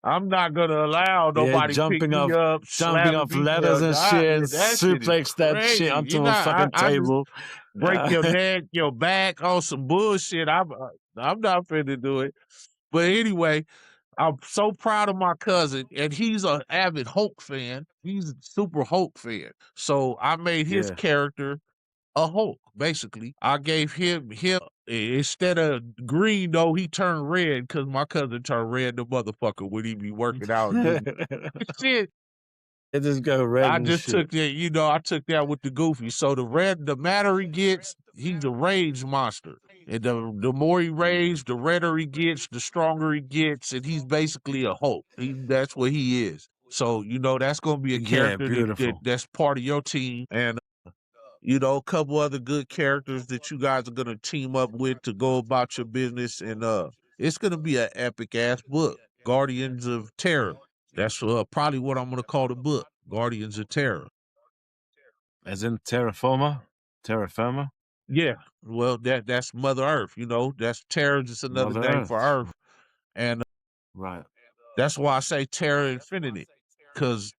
I'm not gonna allow yeah, nobody pick me up, jumping slamming off me. ladders and shit, That shit is suplex that shit crazy. onto a fucking I just table. break your neck, your back on some bullshit. I'm not finna do it. But anyway, I'm so proud of my cousin, and he's an avid Hulk fan. He's a super Hulk fan. So I made his Yeah. character a Hulk. Basically, I gave him instead of green though, he turned red because my cousin turned red. The motherfucker when he be working out. Shit, It just go red I and just shit. took that, I took that with the goofy. So the madder he gets, he's a rage monster. And the more he rages, the redder he gets, the stronger he gets, and he's basically a Hulk. That's what he is. So, that's gonna be a Yeah, character beautiful. that's part of your team. And a couple other good characters that you guys are gonna team up with to go about your business. And it's gonna be an epic ass book. Guardians of Terror. That's probably what I'm gonna call the book. Guardians of Terror. As in terraformer? Terraformer? Yeah, well, that's Mother Earth. That's Terra, just another Mother name for Earth. Earth, and Right. that's why I say Terra Infinity, because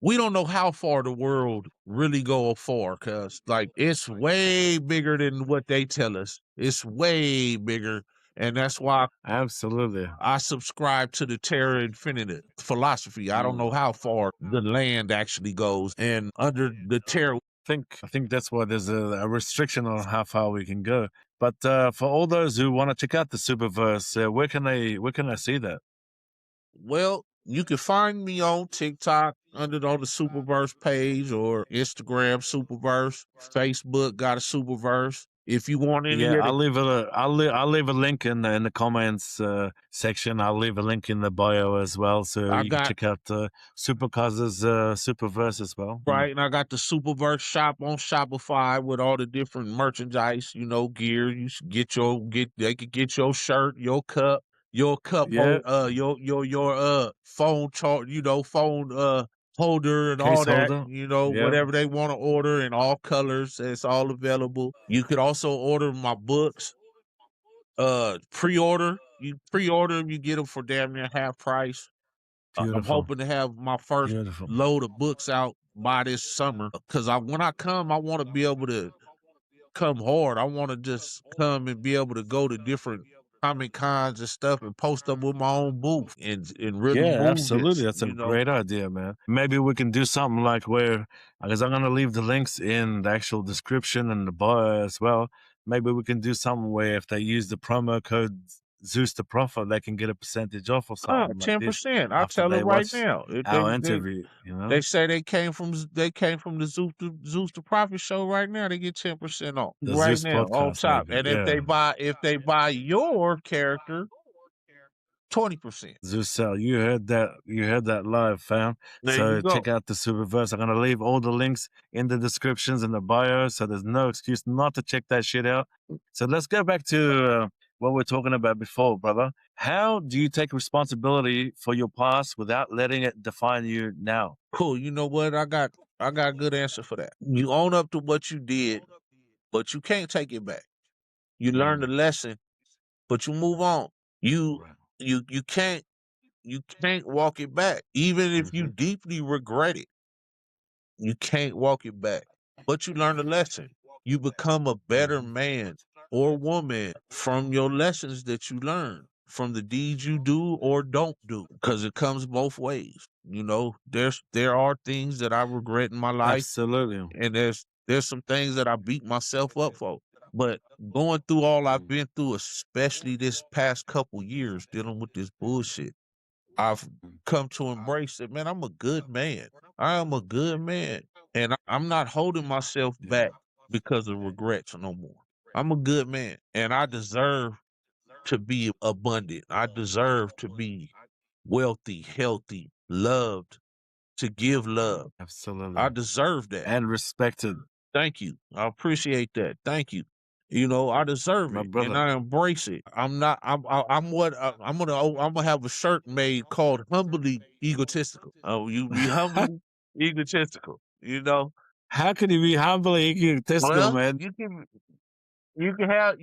we don't know how far the world really go far, because like it's way bigger than what they tell us. It's way bigger, And that's why Absolutely. I subscribe to the terra infinita philosophy. I don't Mm. know how far the land actually goes. And under the terra, I think that's why there's a restriction on how far we can go. But for all those who want to check out the SupaVerse, where can I see that? well, you can find me on TikTok on the SupaVerse page or Instagram SupaVerse. Facebook got a SupaVerse. If you want any Yeah, of I'll the, leave I'll leave a link in the comments section. I'll leave a link in the bio as well, so I you can got check out Supacuzz's SupaVerse as well. right, and I got the SupaVerse shop on Shopify with all the different merchandise, gear. You should get they could get your shirt, your cup Yeah, hold, your phone chart, phone holder and case all that, holder. Yeah, whatever they want to order in all colors. It's all available. You could also order my books, pre-order. You pre-order them, you get them for damn near half price. I'm beautiful, hoping to have my first beautiful. load of books out by this summer. Because when I come, I want to be able to come hard. I want to just come and be able to go to different comic cons and stuff and post up with my own booth and really Yeah, move absolutely. this. That's a great idea, man. Maybe we can do something like where, because I'm gonna leave the links in the actual description and the bio as well. Maybe we can do something where if they use the promo code Zeus the Prophet, they can get a percentage off or something like this 10%. I'll after tell her they right watch now. If our they interview. they say they came from the Zeus the Prophet show right now. They get 10% off The right Zeus now on podcast, top. maybe. And if they Yeah. buy your character, 20%. Zeus, you heard that. You heard that live, fam. There you So go. check out the Superverse. I'm gonna leave all the links in the descriptions and the bio, so there's no excuse not to check that shit out. So let's go back to what we're talking about before, brother. How do you take responsibility for your past without letting it define you now? Cool. You know what? I got a good answer for that. You own up to what you did, but you can't take it back. You learn the Mm, lesson, but you move on. You right. you can't walk it back. Even if you Hmm. deeply regret it, you can't walk it back. But you learn the lesson. You become a better Hmm. man or woman from your lessons that you learn, from the deeds you do or don't do, because it comes both ways. There are things that I regret in my life, Absolutely. and there's some things that I beat myself up for. But going through all I've Mm, been through, especially this past couple years dealing with this bullshit, I've mm. come to embrace it. Man, I'm a good man. I am a good man. And I'm not holding myself Yeah. back because of regrets no more. I'm a good man and I deserve to be abundant. I deserve to be wealthy, healthy, loved, to give love. Absolutely. I deserve that. And respected, Thank you. I appreciate that. Thank you. I deserve my it and brother. I embrace it. I'm not. I'm what I'm gonna have a shirt made called "Humbly Egotistical." Oh, you be humbly egotistical. How can you be humbly egotistical, Well, man? you can have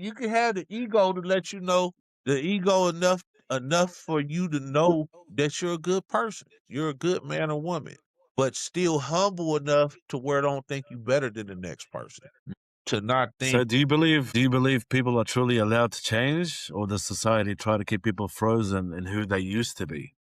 the ego to let you know the ego enough for you to know that you're a good person. You're a good man or woman, but still humble enough to where don't think you better than the next person. To not So think do you believe people are truly allowed to change, or does society try to keep people frozen in who they used to be?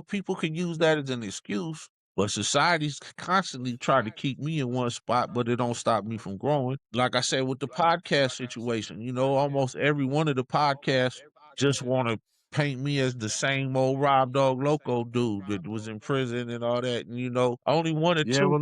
people can use that as an excuse, but society's constantly trying to keep me in one spot, but it don't stop me from growing. Like I said with the podcast situation, almost every one of the podcasts just want to paint me as the same old Rob Dogg Loco dude that was in prison and all that. And only one or Yeah, two. well,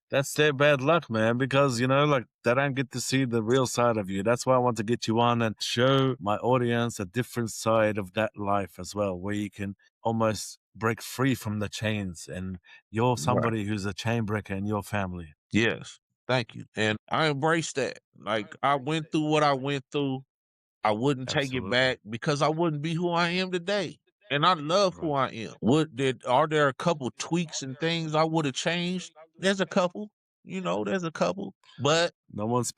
that's their bad luck, man, because like they don't get to see the real side of you. That's why I want to get you on and show my audience a different side of that life as well, where you can almost break free from the chains, and you're Right. somebody who's a chain breaker in your family. Yes. Thank you. And I embrace that. Like I went through what I went through. I wouldn't take it Absolutely. back because I wouldn't be who I am today. And I love who Right. I am. Are there a couple tweaks and things I would have changed? There's a couple, there's a couple. But No one's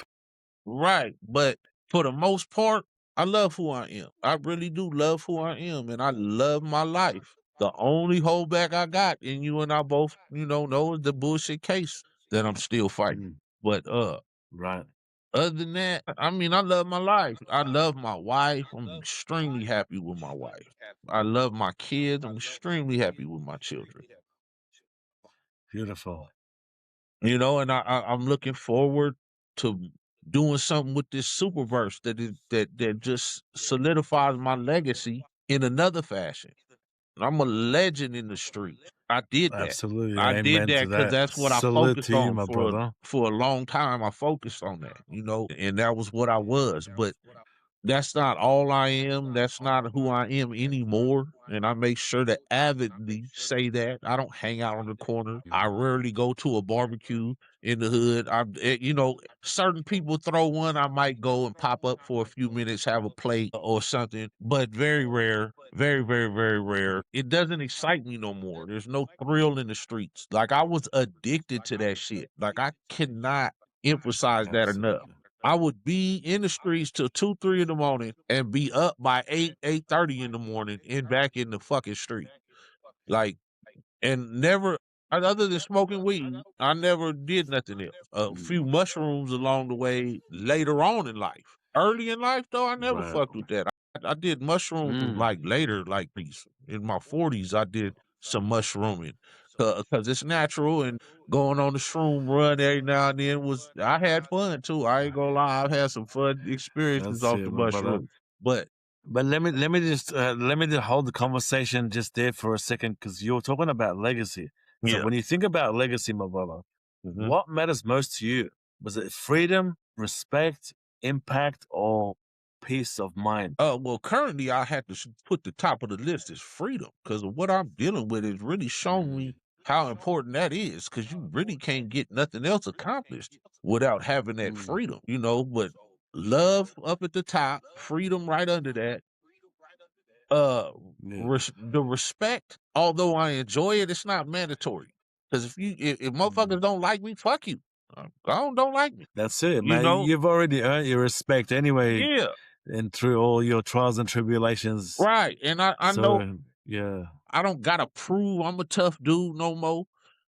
right, but for the most part, I love who I am. I really do love who I am and I love my life. The only holdback I got, and you and I both, know is the bullshit case that I'm still fighting. Mm, But right. Other than that, I mean, I love my life. I love my wife. I'm extremely happy with my wife. I love my kids. I'm extremely happy with my children. Beautiful. And I'm looking forward to doing something with this SupaVerse that just solidifies my legacy in another fashion. I'm a legend in the streets. I did that. Absolutely. I did Amen that to because that. that's what I Salute focused to you, on my brother. for a long time. I focused on that, and that was what I was. But that's not all I am. That's not who I am anymore. And I make sure to avidly say that. I don't hang out on the corner. I rarely go to a barbecue in the hood. Certain people throw one. I might go and pop up for a few minutes, have a plate or something, but very rare. Very, very, very rare. It doesn't excite me no more. There's no thrill in the streets. Like I was addicted to that shit. Like I cannot emphasize that enough. Absolutely. I would be in the streets till 2, 3 in the morning and be up by 8, 8:30 in the morning and back in the fucking street. Like, and never, other than smoking weed, I never did nothing else. A few mushrooms along the way later on in life. Early in life, though, I never Right. fucked with that. I did mushrooms like later, like in my 40s, I did some mushrooming because it's natural and going on the shroom run every now and then I had fun too. I ain't gonna lie, I've had some fun experiences That's off it, the my brother. mushrooms. But But let me just hold the conversation just there for a second because you're talking about legacy. So yeah, when you think about legacy, my brother, hmm what matters most to you? Was it freedom, respect, impact, or peace of mind? well, currently I had to put the top of the list is freedom because what I'm dealing with is really showing me how important that is because you really can't get nothing else accomplished without having that freedom, but love up at the top, freedom right under that. Uh, Yeah. the respect, although I enjoy it, it's not mandatory. Because if motherfuckers don't like me, fuck you. Don't like me. That's it, You man. know? You've already earned your respect anyway, Yeah, and through all your trials and tribulations. right. And I know So, yeah, I don't gotta prove I'm a tough dude no more.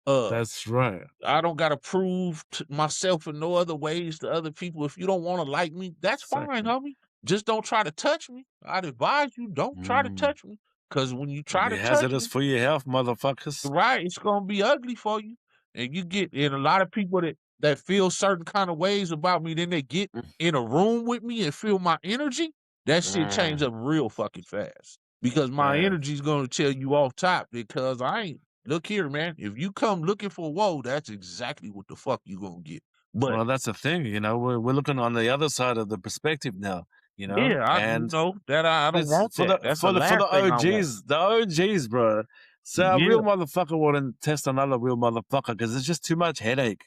Uh, that's right. I don't gotta prove myself in no other ways to other people. If you don't want to like me, that's fine, Exactly. homie. Just don't try to touch me. I'd advise you don't try to Mm. touch me. Cause when you It'll try be to touch hazardous me, for your health, motherfuckers. right, it's gonna be ugly for you. And a lot of people that feel certain kind of ways about me, then they get in a room with me and feel my energy, that shit change Mm. up real fucking fast. Because my Man. energy's gonna tell you off top because I ain't look here, man. If you come looking for woe, that's exactly what the fuck you gonna get. But Well, that's the thing, we're looking on the other side of the perspective now, yeah, and I don't it's want that. That's the for last the thing I want. OGs, bro. So a real Yeah, motherfucker wouldn't test another real motherfucker because it's just too much headache.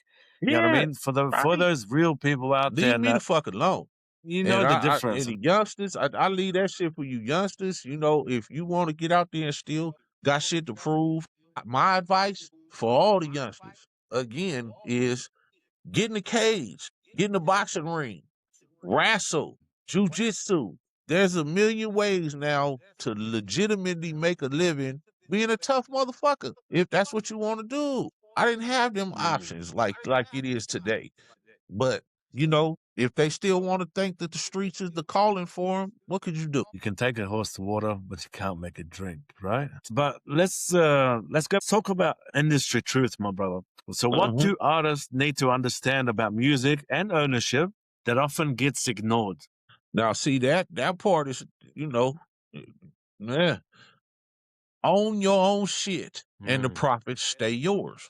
You know what I yeah, mean? For right. those real people out there, Leave and me the that fuck alone. you know And the and difference. the youngsters, I leave that shit for you youngsters. If you want to get out there and still got shit to prove, my advice for all the youngsters again is get in the cage, get in the boxing ring, wrestle, jujitsu. There's a million ways now to legitimately make a living being a tough motherfucker. If that's what you want to do, I didn't have them options like it is today. But if they still want to think that the streets is the calling for them, what could you do? You can take a horse to water, but you can't make it drink, right? But let's go talk about industry truth, my brother. So, what Mhm. do artists need to understand about music and ownership that often gets ignored? Now, see that part is, you know, yeah, own your own shit, and the Mm, profits stay yours.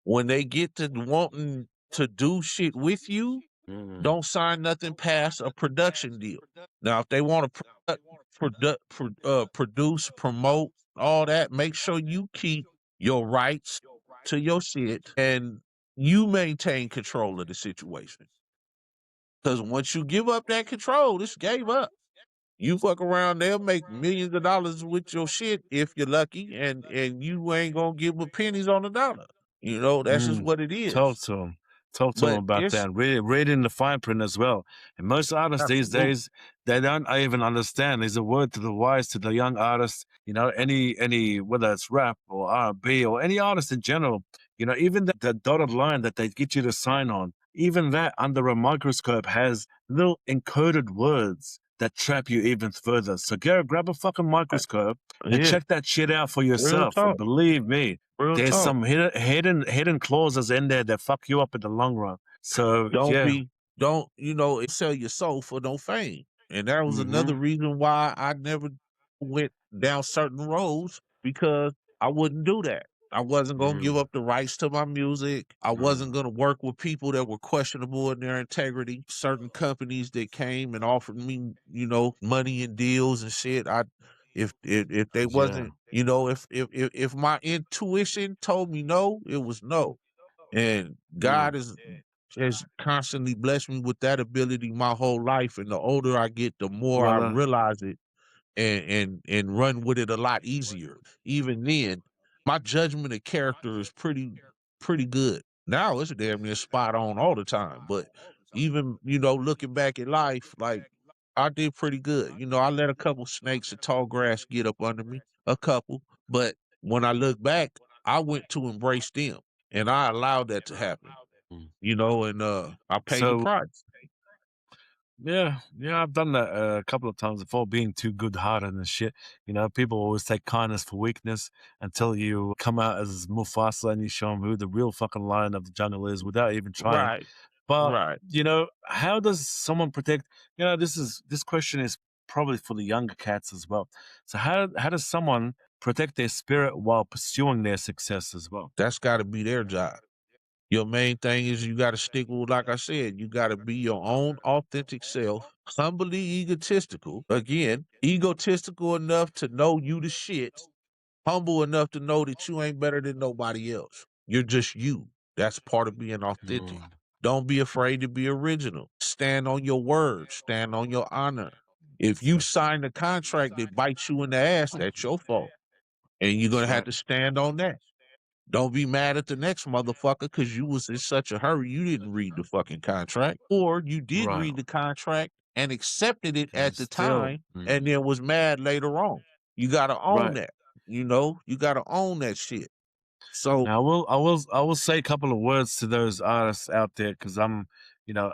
When they get to wanting to do shit with you, mm. don't sign nothing past a production deal. Now, if they want to produce, promote, all that, make sure you keep your rights to your shit and you maintain control of the situation. Because once you give up that control, it's gave up. You fuck around, they'll make millions of dollars with your shit if you're lucky, and you ain't gonna give them pennies on the dollar. That's just Mm, what it is. talk to him. Talk to him But about it's that. Read in the fine print as well. And most artists these absolutely. days, they don't even understand. There's a word to the wise, to the young artists. Any whether it's rap or R&B or any artist in general. Even the dotted line that they get you to sign on. even that under a microscope has little encoded words that trap you even further. So go grab a fucking microscope and Yeah, check that shit out for real yourself. And talk, believe me, real there's talk. some hidden clauses in there that fuck you up in the long run. So Don't yeah. be, don't, sell your soul for no fame. And that was Mm-hmm. another reason why I never went down certain roads, because I wouldn't do that. I wasn't going to give up the rights to my music. I wasn't going to work with people that were questionable in their integrity. Certain companies that came and offered me, money and deals and shit. If they Yeah. wasn't, if my intuition told me no, it was no. And God has constantly blessed me with that ability my whole life. And the older I get, the more I Well, realize it, and run with it a lot easier. Even then, my judgment of character is pretty good. Now it's damn near spot on all the time. But even, looking back at life, like, I did pretty good. I let a couple snakes and tall grass get up under me, a couple. But when I look back, I went to embrace them, and I allowed that to happen. And I paid the so price. yeah, I've done that a couple of times before, being too good-hearted and shit. People always take kindness for weakness until you come out as Mufasa and you show them who the real fucking lion of the jungle is without even trying. Right, But right. how does someone protect? This question is probably for the younger cats as well. So how does someone protect their spirit while pursuing their success as well? That's got to be their job. Your main thing is you got to stick with, like I said, you got to be your own authentic self, humbly egotistical. Again, egotistical enough to know you the shit, humble enough to know that you ain't better than nobody else. You're just you. That's part of being authentic. Don't be afraid to be original. Stand on your word, stand on your honor. If you sign a contract that bites you in the ass, that's your fault. And you're going That's to have right. to stand on that. Don't be mad at the next motherfucker because you was in such a hurry you didn't read the fucking contract. Or you did Right. read the contract and accepted it And at the still, time and then was mad later on. You gotta own right. that. You gotta own that shit. So Now, I will say a couple of words to those artists out there because I'm, you know,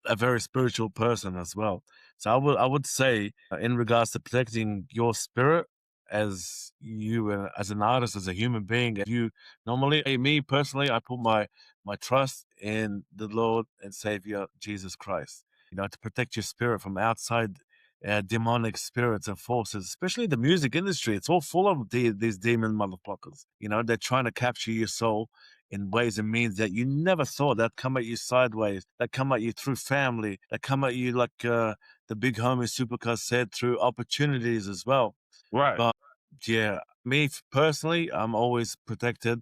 a very spiritual person as well. So I would say in regards to protecting your spirit as you as an artist, as a human being, you normally, me personally, I put my trust in the Lord and Savior Jesus Christ. To protect your spirit from outside demonic spirits and forces, especially the music industry. It's all full of these demon motherfuckers. They're trying to capture your soul in ways and means that you never thought, that come at you sideways, that come at you through family, that come at you like the big homie Supacuzz said, through opportunities as well. right. But yeah, me personally, I'm always protected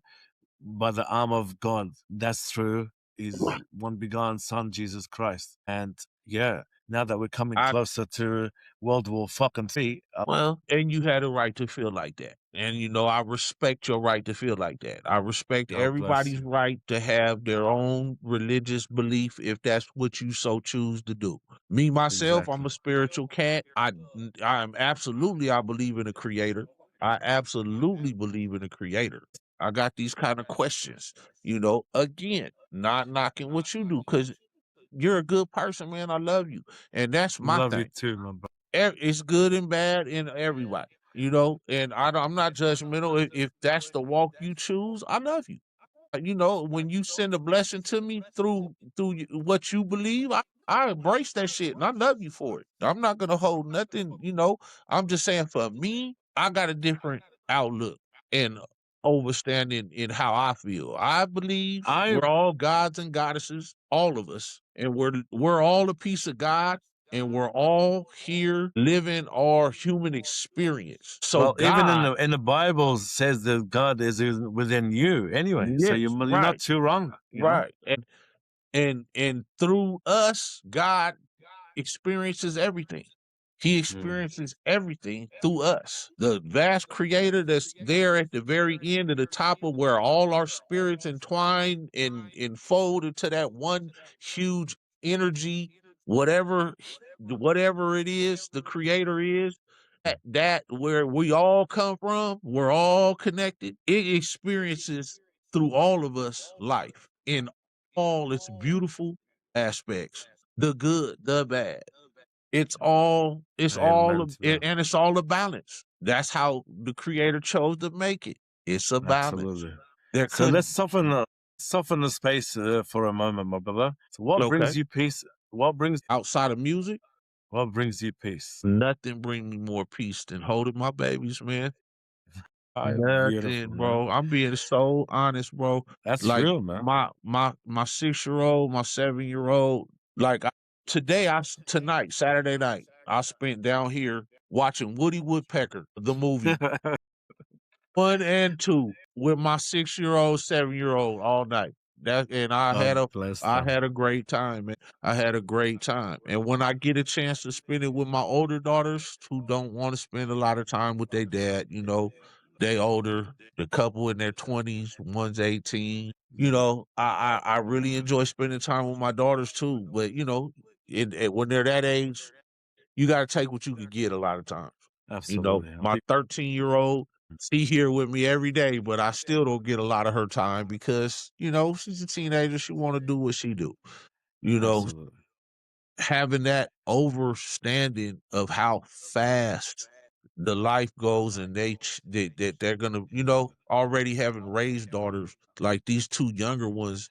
by the arm of God. That's through His one begotten Son, Jesus Christ. And yeah, now that we're coming I closer to World War fucking three, Well, and you had a right to feel like that. And I respect your right to feel like that. I respect God bless everybody's you. right to have their own religious belief if that's what you so choose to do. Me myself, I'm Exactly. a spiritual cat. I believe in a creator. I absolutely believe in a creator. I got these kind of questions, again, not knocking what you do cuz you're a good person, man. I love you. And that's my Love you thing. too, my brother. It's good and bad in everybody, and I'm not judgmental. If that's the walk you choose, I love you. When you send a blessing to me through what you believe, I embrace that shit and I love you for it. I'm not gonna hold nothing. I'm just saying for me, I got a different outlook and overstanding in how I feel. I believe I we're all gods and goddesses, all of us, and we're all a piece of God, and we're all here living our human experience. So Well, even in God, the Bible says that God is within you anyway. So yes, you're not right, too wrong. right, and through us, God experiences everything. He Mm. experiences everything through us. The vast creator that's there at the very end of the top of where all our spirits entwine and enfold into that one huge energy, whatever it is, the creator is, that where we all come from, we're all connected. It experiences through all of us life in all its beautiful aspects, the good, the bad. It's all, Amen to that. and it's all a balance. That's how the creator chose to make it. It's a balance. Absolutely. There So let's couldn't, soften the space for a moment, my brother. So what okay, brings you peace? What brings outside of music, what brings you peace? nothing bring me more peace than holding my babies, man. Beautiful, Nothing, man. bro. I'm being so honest, bro. That's Like real, man. my 6-year-old, my 7-year-old. Like tonight, Saturday night, I spent down here watching Woody Woodpecker, the movie, 1 and 2, with my 6-year-old, 7-year-old all night. That and God bless I them. had a great time, man. I had a great time. And when I get a chance to spend it with my older daughters who don't want to spend a lot of time with their dad, they older, the couple in their 20s, one's 18. I really enjoy spending time with my daughters too. But when they're that age, you got to take what you can get a lot of times. Absolutely. I My think 13-year-old, she here with me every day, but I still don't get a lot of her time because, she's a teenager. She want to do what she do. You know, absolutely. having that overstanding of how fast the life goes, and they're gonna, already having raised daughters like these two younger ones.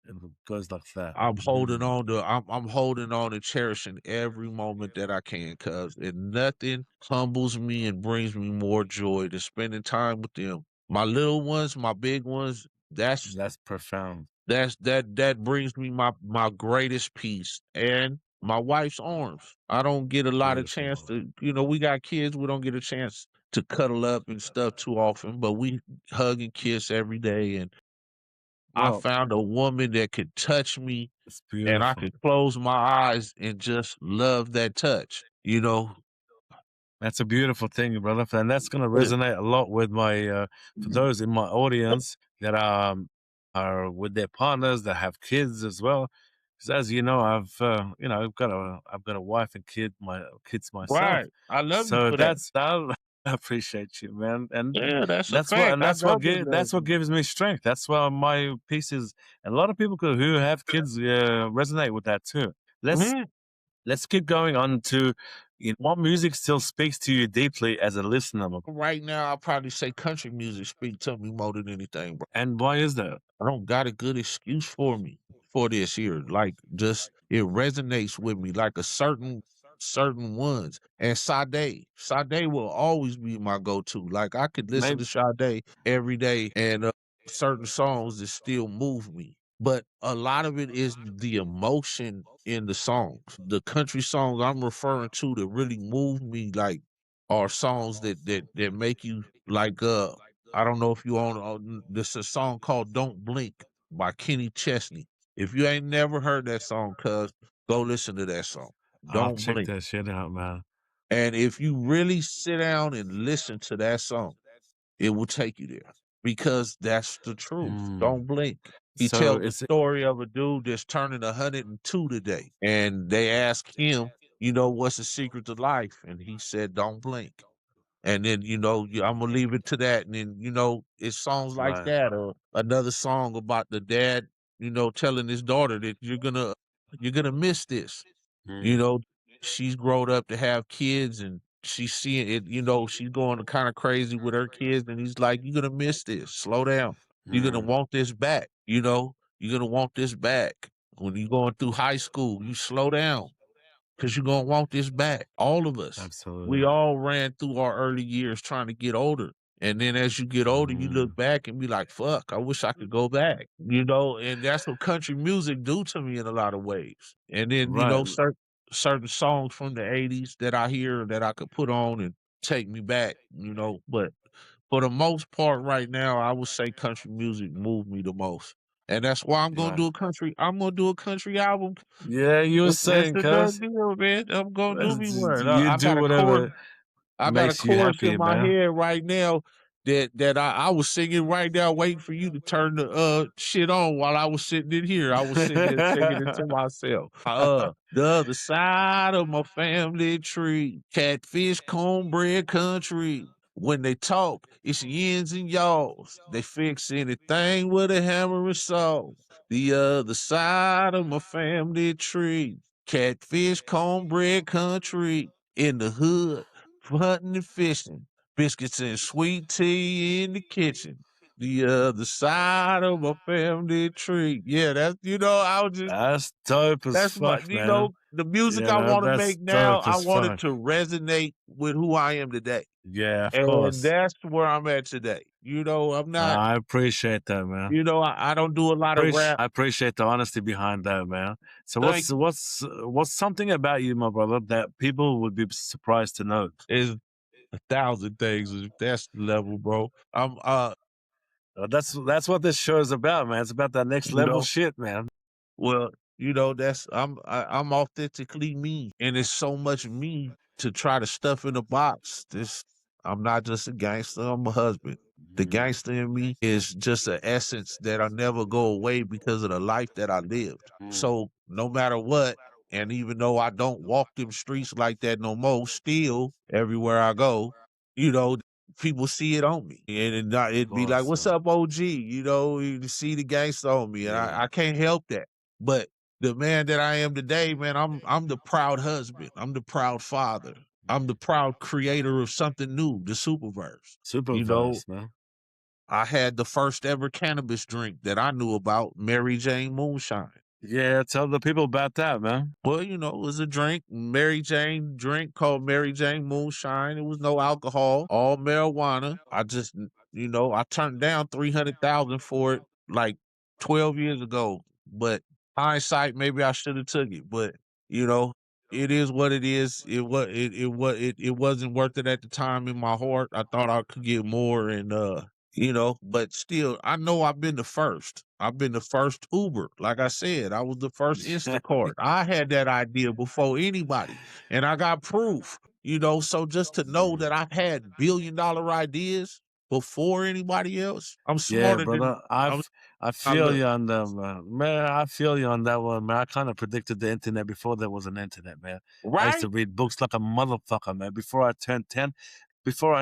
It goes like that. I'm holding on to I'm holding on and cherishing every moment that I can, cuz and nothing humbles me and brings me more joy than spending time with them. My little ones, my big ones, That's profound. that brings me my greatest peace, and my wife's arms. I don't get a lot of Beautiful, chance brother. to, we got kids, we don't get a chance to cuddle up and stuff too often, but we hug and kiss every day, and I Well, found a woman that could touch me it's and I beautiful. could close my eyes and just love that touch, you know? That's a beautiful thing, brother, and that's going to Yeah. resonate a lot with my for those in my audience that are with their partners that have kids as well. Because as you know, I've got a wife and my kids myself. Right. I love you So for that. that's I appreciate you, man, and Yeah, that's a that's what fact. I definitely love that's what you. gives me strength. That's why my pieces. A lot of people who have kids resonate with that too. Let's Mhm. let's keep going on to what music still speaks to you deeply as a listener, Right now, I'll probably say country music speak to me more than anything, bro. and why is that? I don't got a good excuse for me for this here. Like, just it resonates with me like a certain ones. And Sade will always be my go to. Like, I could listen Maybe to Sade every day, and certain songs that still move me. But a lot of it is the emotion in the songs. The country songs I'm referring to that really move me, like, are songs that make you like I don't know if you own this a song called "Don't Blink" by Kenny Chesney. If you ain't never heard that song, cuz go listen to that song. I'll Don't check blink. that shit out, man. And if you really sit down and listen to that song, it will take you there because that's the truth. Mm. Don't blink. He So tells the it's story of a dude that's turning 102 today. And they ask him, what's the secret to life? And he said, don't blink. And then, I'm gonna leave it to that. And then, it's songs like right. that, or another song about the dad, telling his daughter that you're gonna miss this. You Mm. know, she's grown up to have kids, and she's seeing it, she's going kind of crazy with her kids, and he's like, you're gonna miss this. Slow down. You're gonna Mm. want this back, you're gonna want this back. When you're going through high school, you slow down because you're gonna want this back. All of us. We Absolutely. all ran through our early years trying to get older. And then as you get older, you look Mm. back and be like, fuck, I wish I could go back. And that's what country music do to me in a lot of ways. And then, Right. certain songs from the 80s that I hear that I could put on and take me back, But for the most part right now, I would say country music moved me the most. And that's why Right. I'm gonna do a country album. Yeah, you were It's saying, a done cuz deal, man. I'm gonna do me one. you I got do a chorus. whatever I got a makes you chorus happy, in my man. head right now that I was singing right now, waiting for you to turn the shit on while I was sitting in here. I was sitting there singing it to myself. The other side of my family tree, catfish, cornbread country. When they talk, it's yins and y'alls. They fix anything with a hammer and saw. The other side of my family tree. Catfish, cornbread country. In the hood, hunting and fishing. Biscuits and sweet tea in the kitchen. The other side of my family tree. Yeah, that's, I was just, That's dope as that's my, fuck, man. the music I want to That's make now, dope I as want it fuck. to resonate with who I am today. Yeah, of And course. that's where I'm at today. I'm not, I appreciate that, man. I don't do a lot of rap. I appreciate the honesty behind that, man. So Thank what's something about you, my brother, that people would be surprised to know? is 1,000 things. That's the level, bro. I'm That's what this show is about, man. It's about that next you level know, shit, man. well, that's I'm authentically me. And it's so much me to try to stuff in a box. I'm not just a gangster, I'm a husband. The Mhm. gangster in me is just an essence that'll never go away because of the life that I lived. Mm. So no matter what, and even though I don't walk them streets like that no more, still everywhere I go, you know, people see it on me. And Of it'd be like, course, "What's man. up, OG?" You see the gangster on me. And Yeah. I can't help that. But the man that I am today, man, I'm the proud husband. I'm the proud father. I'm the proud creator of something new, the SupaVerse. You know, SupaVerse, man. I had the first ever cannabis drink that I knew about, Mary Jane Moonshine. Yeah, tell the people about that, man. Well, it was a drink, Mary Jane drink called Mary Jane Moonshine. It was no alcohol, all marijuana. I turned down 300,000 for it like 12 years ago. But hindsight, maybe I should have took it. But you know, it is what it is. It wasn't worth it at the time in my heart. I thought I could get more, and but still, I know I've been the first. I've been the first Uber. Like I said, I was the first Instacart. I had that idea before anybody, and I got proof. So just to know that I've had billion-dollar ideas before anybody else, I'm Yeah, smarter than brother. I'm. I I feel look you on that, man. I feel you on that one, man. I kind of predicted the internet before there was an internet, man. I used to right. read books like a motherfucker, man. Before I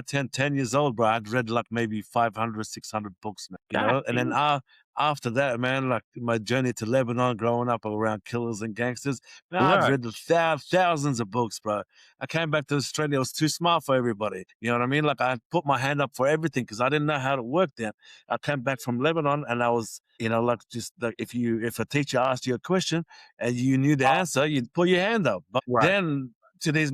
turned 10 years old, bro, I'd read like maybe 500, 600 books, man. God And then damn. after that, man, like my journey to Lebanon, growing up around killers and gangsters, man, I'd Right. read thousands of books, bro. I came back to Australia, I was too smart for everybody. You know what I mean? Like I put my hand up for everything because I didn't know how to work then. I came back from Lebanon and I was, like just like if a teacher asked you a question and you knew the answer, you'd put your hand up. But Right. then to these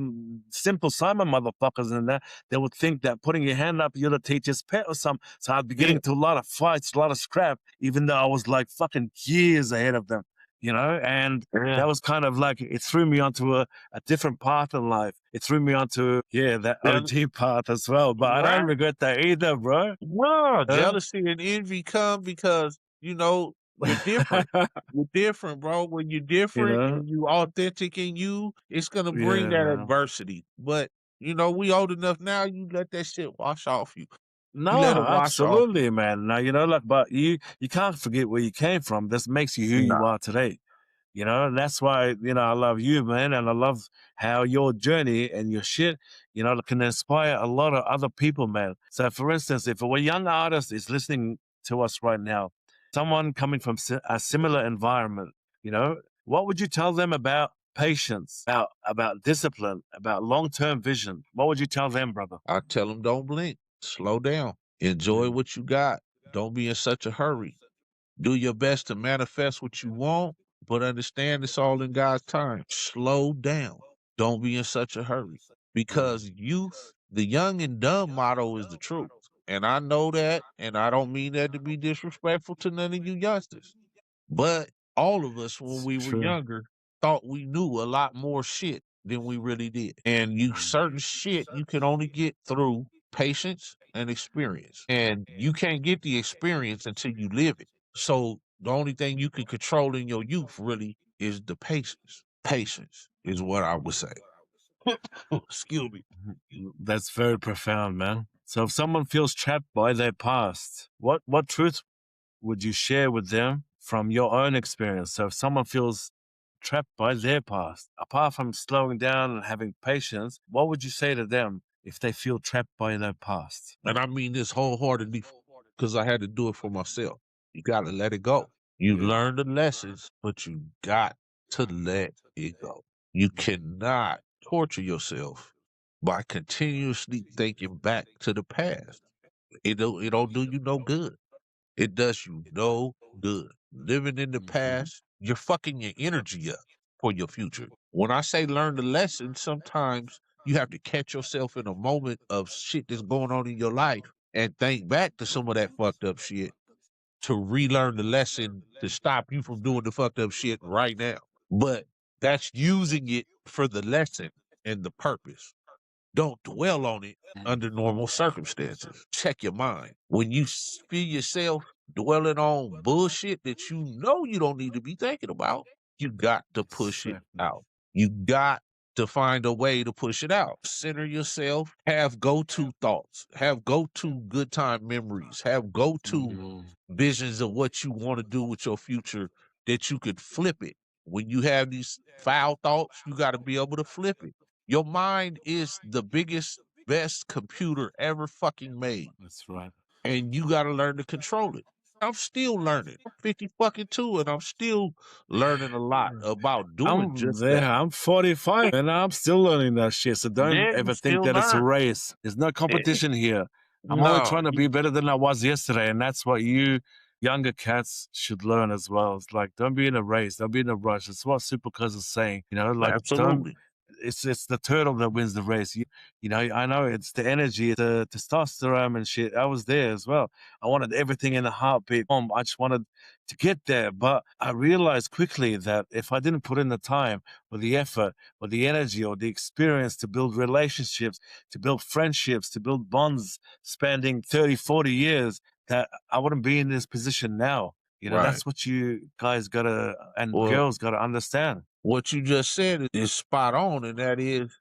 simple Simon motherfuckers and that, they would think that putting your hand up, you're the teacher's pet or something. So I'd be getting Yeah. into a lot of fights, a lot of scrap, even though I was like fucking years ahead of them. And Yeah. that was kind of like it threw me onto a different path in life. It threw me onto that And- OG path as well. But I don't Right. regret that either, bro. No, Huh? jealousy and envy come because you're different. You're different, bro. When you're you different know? and you authentic in you, it's gonna bring Yeah, that man. adversity. But we old enough now. You let that shit wash off you. You No, let it wash off you. absolutely, man. Now, like, but you can't forget where you came from. This makes you who you Nah, are today. And that's why, I love you, man. And I love how your journey and your shit, can inspire a lot of other people, man. So, for instance, if a young artist is listening to us right now, someone coming from a similar environment, what would you tell them about patience, about discipline, about long-term vision? What would you tell them, brother? I tell them don't blink. Slow down. Enjoy Mm. what you got. Don't be in such a hurry. Do your best to manifest what you want, but understand it's all in God's time. Slow down. Don't be in such a hurry. Mm. Because youth, the young and dumb motto is the truth. And I know that, and I don't mean that to be disrespectful to none of you youngsters. But all of us, when It's we were true. younger, thought we knew a lot more shit than we really did. And Mm. certain shit you can only get through patience and experience. And you can't get the experience until you live it. So the only thing you can control in your youth really is the patience. Patience is what I would say. Excuse me. That's very profound, man. So if someone feels trapped by their past, what truth would you share with them from your own experience? So if someone feels trapped by their past, apart from slowing down and having patience, what would you say to them if they feel trapped by their past? And I mean this wholeheartedly because I had to do it for myself. You got to let it go. You learn the lessons, but you got to let it go. You cannot torture yourself by continuously thinking back to the past. It don't do you no good. It does you no good. Living in the past, you're fucking your energy up for your future. When I say learn the lesson, sometimes you have to catch yourself in a moment of shit that's going on in your life and think back to some of that fucked up shit to relearn the lesson to stop you from doing the fucked up shit right now. But that's using it for the lesson and the purpose. Don't dwell on it under normal circumstances. Check your mind. When you feel yourself dwelling on bullshit that you know you don't need to be thinking about, you got to push it out. You got to find a way to push it out. Center yourself, have go to thoughts, have go to good time memories, have go to visions of what you want to do with your future that you could flip it. When you have these foul thoughts, you got to be able to flip it. Your mind is the biggest, best computer ever fucking made. That's right. And you got to learn to control it. I'm still learning. I'm 50 fucking 2 and I'm still learning a lot about doing I'm just there. that. I'm 45 and I'm still learning that shit. So don't Yeah, you ever think still that it's a learn. race. There's no Eh, competition here. I'm only No, trying to you be better than I was yesterday. And that's what you younger cats should learn as well. It's like, don't be in a race. Don't be in a rush. It's what Supercuzz is saying. Like don't. absolutely It's the turtle that wins the race. I know it's the energy, the testosterone and shit. I was there as well. I wanted everything in a heartbeat. I just wanted to get there, but I realized quickly that if I didn't put in the time or the effort or the energy or the experience to build relationships, to build friendships, to build bonds spanning 30, 40 years, that I wouldn't be in this position now. right. That's what you guys gotta and Well, girls gotta understand. what you just said is spot on, and that is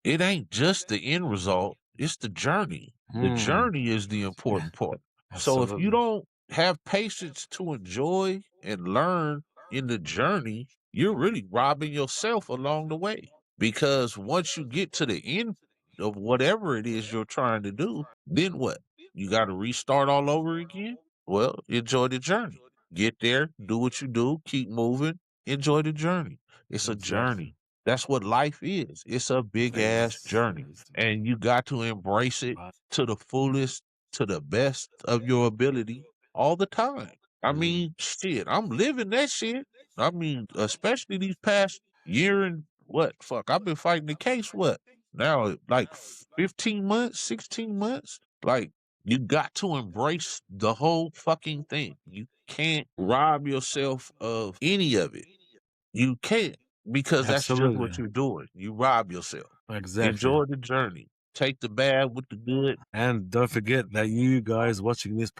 it ain't just the end result, it's the journey. The journey is the important part. So if you Absolutely. don't have patience to enjoy and learn in the journey, you're really robbing yourself along the way. Because once you get to the end of whatever it is you're trying to do, then what? You got to restart all over again? Well, enjoy the journey. Get there, do what you do, keep moving, enjoy the journey. It's a Exactly. journey. That's what life is. It's a big ass journey. And you got to embrace it Right. to the fullest, to the best of your ability all the time. I mean, shit, I'm living that shit. I mean, especially these past year and what? Fuck, I've been fighting the case, what? Now, like 15 months, 16 months? Like, you got to embrace the whole fucking thing. You can't rob yourself of any of it. You can't because that's just Absolutely. what you're doing. You rob yourself. Exactly. Enjoy the journey. Take the bad with the good. And don't forget that you guys watching this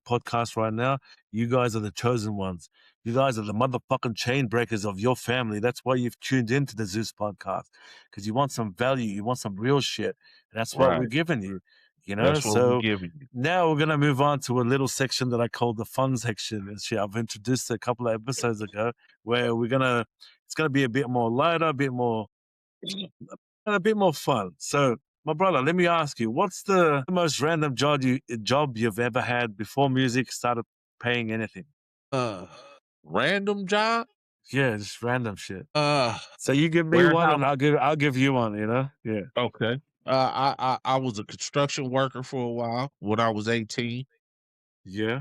podcast right now, you guys are the chosen ones. You guys are the motherfucking chain breakers of your family. That's why you've tuned into the Zeus podcast because you want some value, you want some real shit. And that's what we're Right. giving you. That's what we're So giving you. now we're gonna move on to a little section that I call the fun section. And shit, I've introduced a couple of episodes ago where it's gonna be a bit more lighter, a bit more fun. So, my brother, let me ask you, what's the most random job you've ever had before music started paying anything? Uh, Random job? Yeah, just random shit. Uh, So you give me one, Warehouse. and I'll give you one. Yeah, Okay. I was a construction worker for a while when I was 18. yeah.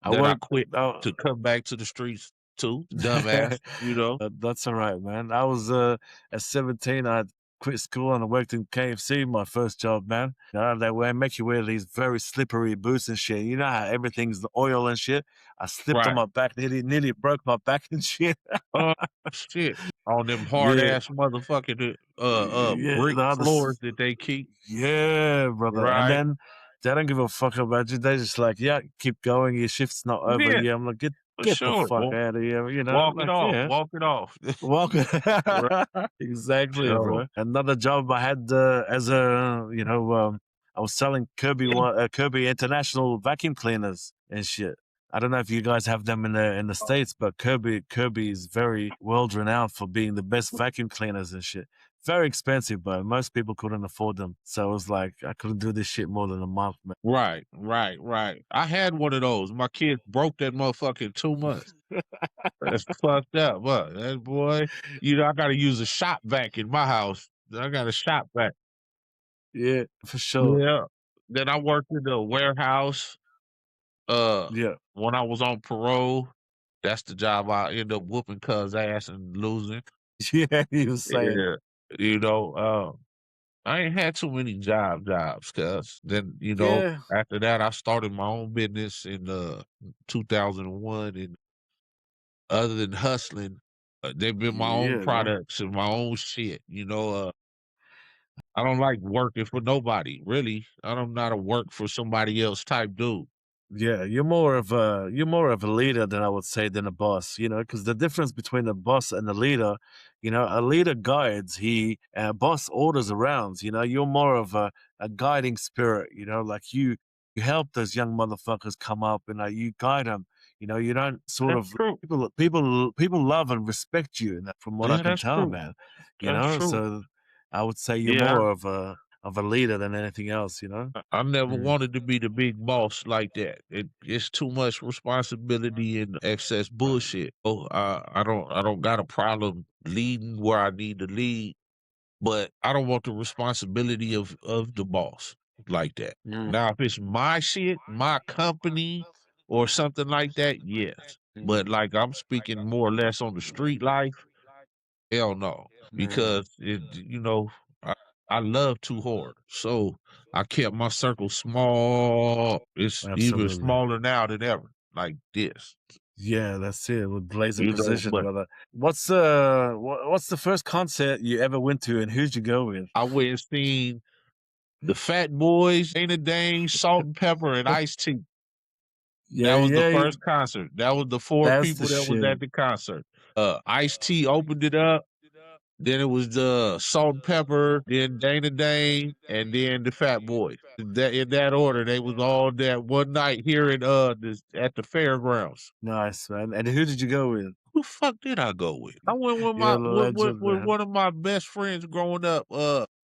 I Then I work. quit Oh, to come back to the streets too. Dumbass, you know. that's all right, man. I was at 17. I quit school and I worked in KFC. My first job, man. They make you wear these very slippery boots and shit. You know how everything's the oil and shit. I slipped on Right. my back, nearly broke my back and shit. Oh shit. On them hard Yeah, ass motherfucking yeah. brick The other, floors that they keep. yeah, brother. And Right. then they don't give a fuck about you. They just like, yeah, keep going. Your shift's not over. Yeah, Yeah, I'm like, for get the sure. fuck out of here. Walk it Like off. yeah. Walk it off. Welcome. Right. Exactly, So bro. Another job I had as I was selling Kirby International vacuum cleaners and shit. I don't know if you guys have them in the States, but Kirby is very world renowned for being the best vacuum cleaners and shit. very expensive, but most people couldn't afford them. So it was like I couldn't do this shit more than a month, man. Right, right, right. I had one of those. My kids broke that motherfucker in 2 months. That's fucked up. What that boy? I got to use a shop vac in my house. I got a shop vac. Yeah, for sure. Yeah. Then I worked in the warehouse. Yeah, When I was on parole, that's the job I end up whooping cuz ass and losing. yeah. He was saying, Yeah. You know, I ain't had too many jobs, cuz then, yeah, after that I started my own business in 2001, and other than hustling, they've been my own yeah, man. products and my own shit. I don't like working for nobody, really. I'm not a work for somebody else type dude. Yeah, you're more of a leader than I would say than a boss, because the difference between a boss and a leader, a leader guides, a boss orders around, you're more of a guiding spirit, like you help those young motherfuckers come up and you guide them, you don't sort That's of true. people love and respect you, and from what I Yeah, can that's tell, true. man, That's true. so I would say you're Yeah, more of a leader than anything else. I never Mm. wanted to be the big boss like that. It's too much responsibility and excess bullshit. Oh, I don't got a problem leading where I need to lead, but I don't want the responsibility of the boss like that. Mm. Now, if it's my shit, my company, or something like that, yes. Mm. But like I'm speaking more or less on the street life, hell no, Mm. because I, I love too hard, so I kept my circle small. It's even Absolutely. smaller now than ever, like this. Yeah, that's it. With laser precision, But brother. What's the first concert you ever went to, and who'd you go with? I went and seen the Fat Boys, Dana Dane, Salt and Pepper, and Ice T. That Yeah, was the yeah, first concert. That was the four that's the people that was shit. at the concert. Ice T opened it up. Then it was the Salt and Pepper, then Dana Dane, and then the Fat Boys. In that order, they was all that one night here at the fairgrounds. Nice, man. And who did you go with? Who the fuck did I go with? I went with You're my a legend, with man. one of my best friends growing up.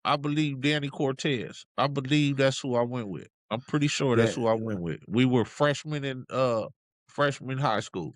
I believe Danny Cortez. I believe that's who I went with. I'm pretty sure that's Yeah, who I went with. We were freshmen in freshman high school.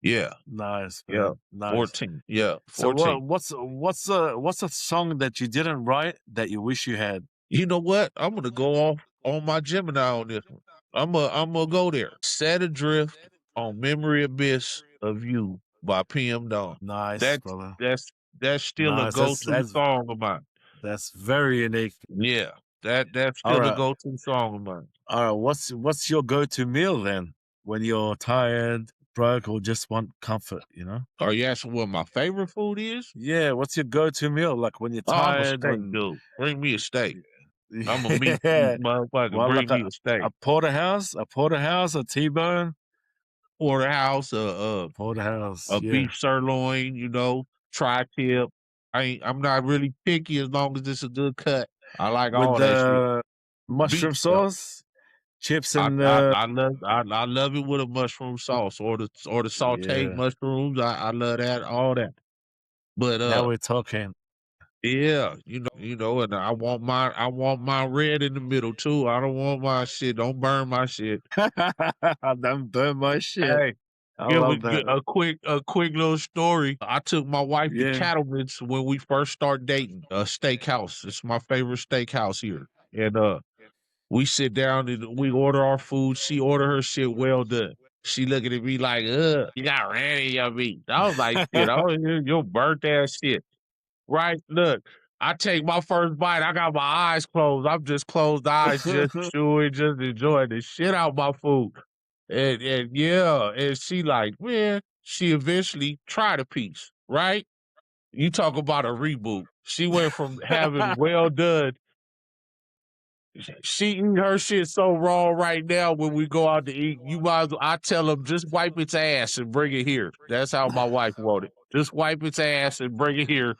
Yeah, nice, yeah. man. Nice. 14. Yeah, So 14. what's a song that you didn't write that you wish you had? You know what? I'm gonna go off on my Gemini on this one. I'm gonna go there. Set adrift on Memory Abyss of You by PM Dawn. Nice, That's brother. that's that's still a Nice. go-to song of mine. That's very unique. Yeah, that's All still a right. go-to song of mine. All right, what's your go-to meal then when you're tired, broke, or just want comfort? Are you asking what my favorite food is? Yeah, what's your go-to meal? Like when you're Oh, I'm a tired, steak when dude. Bring me a steak. I'm a meat eating yeah, motherfucker. well, Bring like me a steak. a porterhouse, a T-bone, Porterhouse, porterhouse. a Yeah, beef sirloin, tri-tip. I'm not really picky as long as it's a good cut. I like with all that shit. the Beef mushroom stuff. sauce, chips, I and I I love it with a mushroom sauce or the sauteed yeah. mushrooms. I love that, all that. But Now we're talking. yeah, and I want my red in the middle too. I don't want my shit. Don't burn my shit. Don't burn my shit. Hey, I give a love gi- that. a quick little story. I took my wife to Yeah. Cattleman's when we first started dating. A steakhouse. It's my favorite steakhouse here. And we sit down and we order our food. She order her shit well done. She looking at me like, you got ran in your meat. I was like, shit, oh, you burnt ass shit. Right? Look, I take my first bite. I got my eyes closed. I'm just closed eyes, just chewing, just enjoying the shit out my food. And yeah, and she like, man, she eventually tried a piece, right? You talk about a reboot. She went from having well done. She eat her shit so raw right now when we go out to eat. You might as well, I tell them just wipe its ass and bring it here. That's how my wife wrote it. Just wipe its ass and bring it here.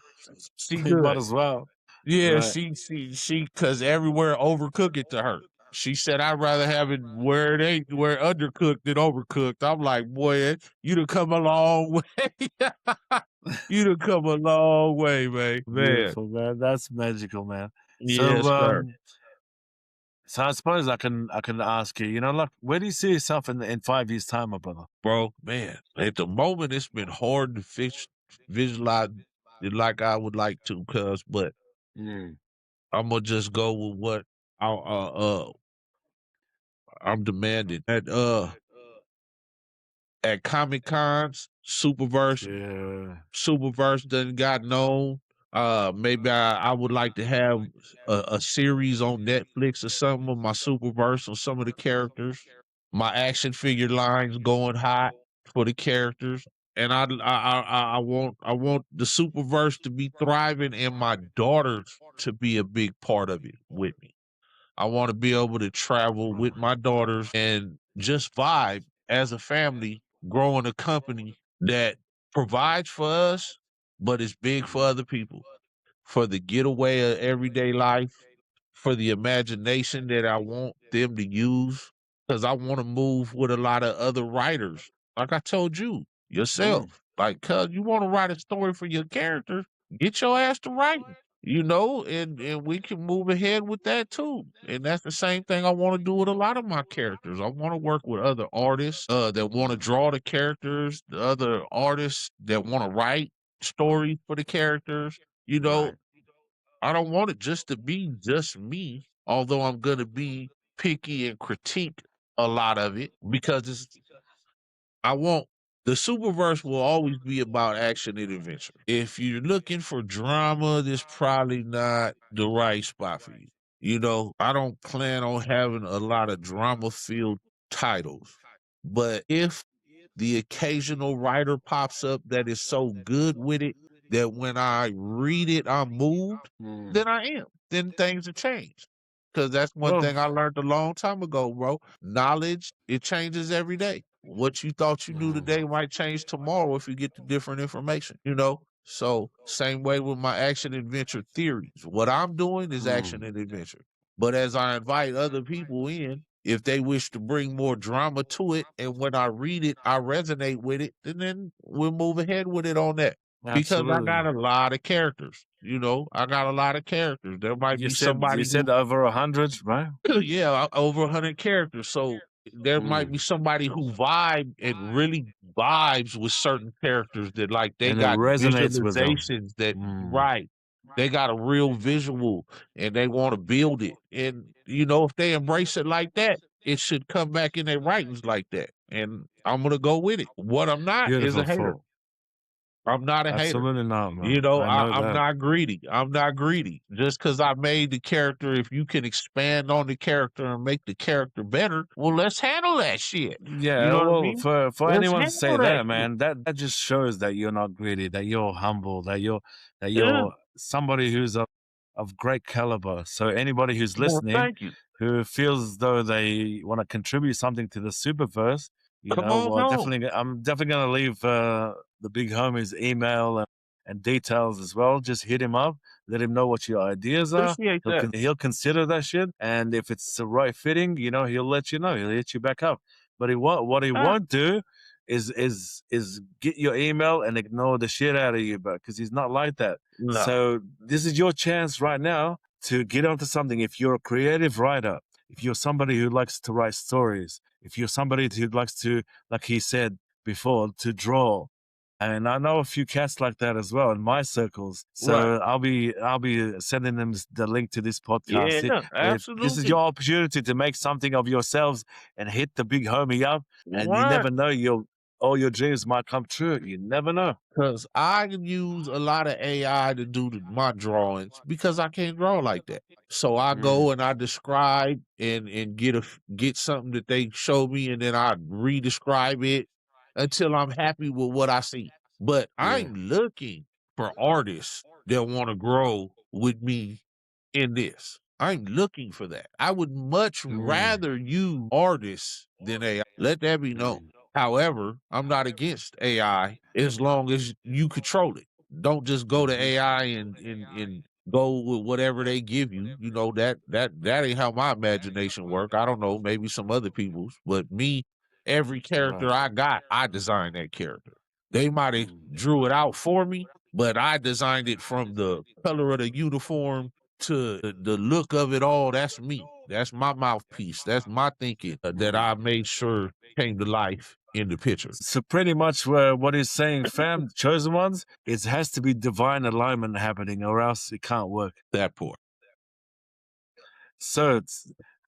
She You might good. as well. Yeah, Right. she, cause everywhere overcook it to her. She said, I'd rather have it where it ain't, where undercooked than overcooked. I'm like, boy, you done come a long way. You done come a long way, man. Man. Beautiful, man. That's magical, man. So, Yes, sir. so I suppose I can ask you, like, where do you see yourself in 5 years' time, my brother? Bro, man. At the moment, it's been hard to visualize it like I would like to, cuz, but Mm. I'm gonna just go with what I'm demanding. At Comic Cons, Yeah. SupaVerse done got known. Maybe I would like to have a series on Netflix or something of my SupaVerse on some of the characters. My action figure lines going hot for the characters, and I want the SupaVerse to be thriving, and my daughters to be a big part of it with me. I want to be able to travel with my daughters and just vibe as a family, growing a company that provides for us, but is big for other people, for the getaway of everyday life, for the imagination that I want them to use. Because I want to move with a lot of other writers. Like I told you, Mm. yourself. Like, cuz you want to write a story for your character, get your ass to writing. And we can move ahead with that too. And that's the same thing I want to do with a lot of my characters. I want to work with other artists that want to draw the characters, the other artists that want to write stories for the characters. You know, Right. I don't want it just to be just me, although I'm gonna be picky and critique a lot of it because I want the Superverse will always be about action and adventure. If you're looking for drama, this probably not the right spot for you. I don't plan on having a lot of drama filled titles. But if the occasional writer pops up that is so good with it that when I read it, I'm moved, Mm. then I am. Then things have changed. Because that's one Well, thing I learned a long time ago, bro. Knowledge, it changes every day. What you thought you knew mm, today might change tomorrow if you get the different information. So, same way with my action adventure theories. What I'm doing is action mm, and adventure. But as I invite other people in, if they wish to bring more drama to it, and when I read it, I resonate with it, then we'll move ahead with it on that. Because I absolutely. got a lot of characters. I got a lot of characters. There might You be said you somebody said who over 100, right? yeah, over 100 characters. So there might be Mm. somebody who vibe and really vibes with certain characters that like they And it got resonates with them. visualizations that Mm. right. They got a real visual and they want to build it. And if they embrace it like that, it should come back in their writings like that. And I'm gonna go with it. What I'm not is a Beautiful hater. thought. I'm not a hater. Absolutely not, man. I know I'm that. not greedy. I'm not greedy. Just because I made the character, if you can expand on the character and make the character better, well, let's handle that shit. You Yeah, know what I well, mean? for Let's anyone to say handle that that, shit. man, that just shows that you're not greedy, that you're humble, that Yeah. you're somebody who's of great caliber. So anybody who's Well, listening, thank you. who feels as though they want to contribute something to the Superverse, Come on well, home. I'm definitely gonna leave the big homie's email and details as well. Just hit him up, let him know what your ideas are. Appreciate that. He'll consider that shit, and if it's the right fitting, he'll let you know. He'll hit you back up. But what he Ah, won't do is get your email and ignore the shit out of you, but because he's not like that. no. So this is your chance right now to get onto something. If you're a creative writer, if you're somebody who likes to write stories, if you're somebody who likes to, like he said before, to draw. And I know a few cats like that as well in my circles. Right. So I'll be sending them the link to this podcast. Yeah, If this is your absolutely. opportunity to make something of yourselves and hit the big homie up, and you Right. never know, all your dreams might come true. You never know. Because I can use a lot of AI to do my drawings because I can't draw like that. So I Mm, go and I describe and get something that they show me, and then I re-describe it until I'm happy with what I see. But yeah. I'm looking for artists that want to grow with me in this. I'm looking for that. I would much Mm, rather use artists than AI. Let that be known. mm, However, I'm not against AI as long as you control it. Don't just go to mhm. AI and go with whatever they give you. That ain't how my imagination work. I don't know, maybe some other people's, but me, every character Right. I got, I designed that character. They might have drew it out for me, but I designed it from the color of the uniform to the look of it all. That's me. That's my mouthpiece. That's my thinking that I made sure came to life in the picture. So pretty much what he's saying, fam, chosen ones, it has to be divine alignment happening or else it can't work. That part. So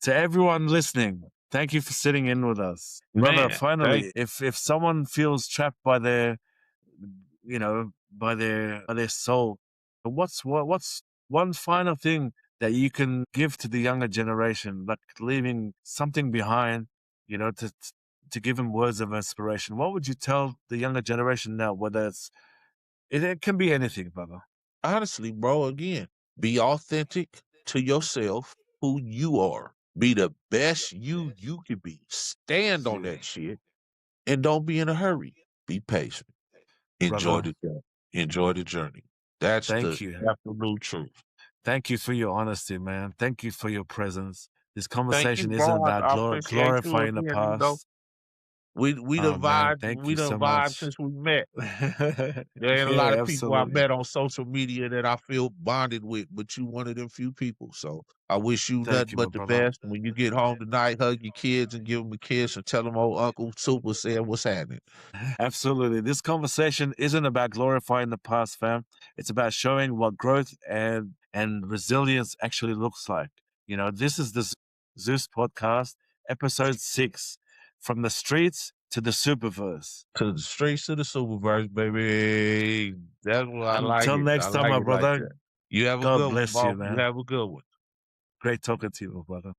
to everyone listening, thank you for sitting in with us. Man, Brother, finally, if someone feels trapped by their, by their soul, what's one final thing that you can give to the younger generation, like leaving something behind, to give them words of inspiration? What would you tell the younger generation now, whether it can be anything, brother? Honestly, bro, again, be authentic to yourself, who you are. Be the best you can be. Stand on that shit and don't be in a hurry. Be patient. Enjoy Brother, the journey. Enjoy the journey. That's thank the you. absolute truth. Thank you for your honesty, man. Thank you for your presence. This Thank you, conversation isn't bro. about I appreciate you glorifying the again. You know, past. we Oh, done man, vibed. thank We you done so vibed much. since we met. There ain't a lot of people I Absolutely. met on social media that I feel bonded with, but you one of them few people. So I wish you Thank nothing you, my but the brother. best. When you get home tonight, hug your kids and give them a kiss and tell them old Uncle Supa said what's happening. Absolutely. This conversation isn't about glorifying the past, fam. It's about showing what growth and resilience actually looks like. This is the Zeus podcast, episode 6, from the streets to the SupaVerse. To the streets to the SupaVerse, baby. That's what I like Until it. I next time, like my it like brother. that. You have a God good one, bless you, bro. You man. have a good one. Great talking to you, my brother.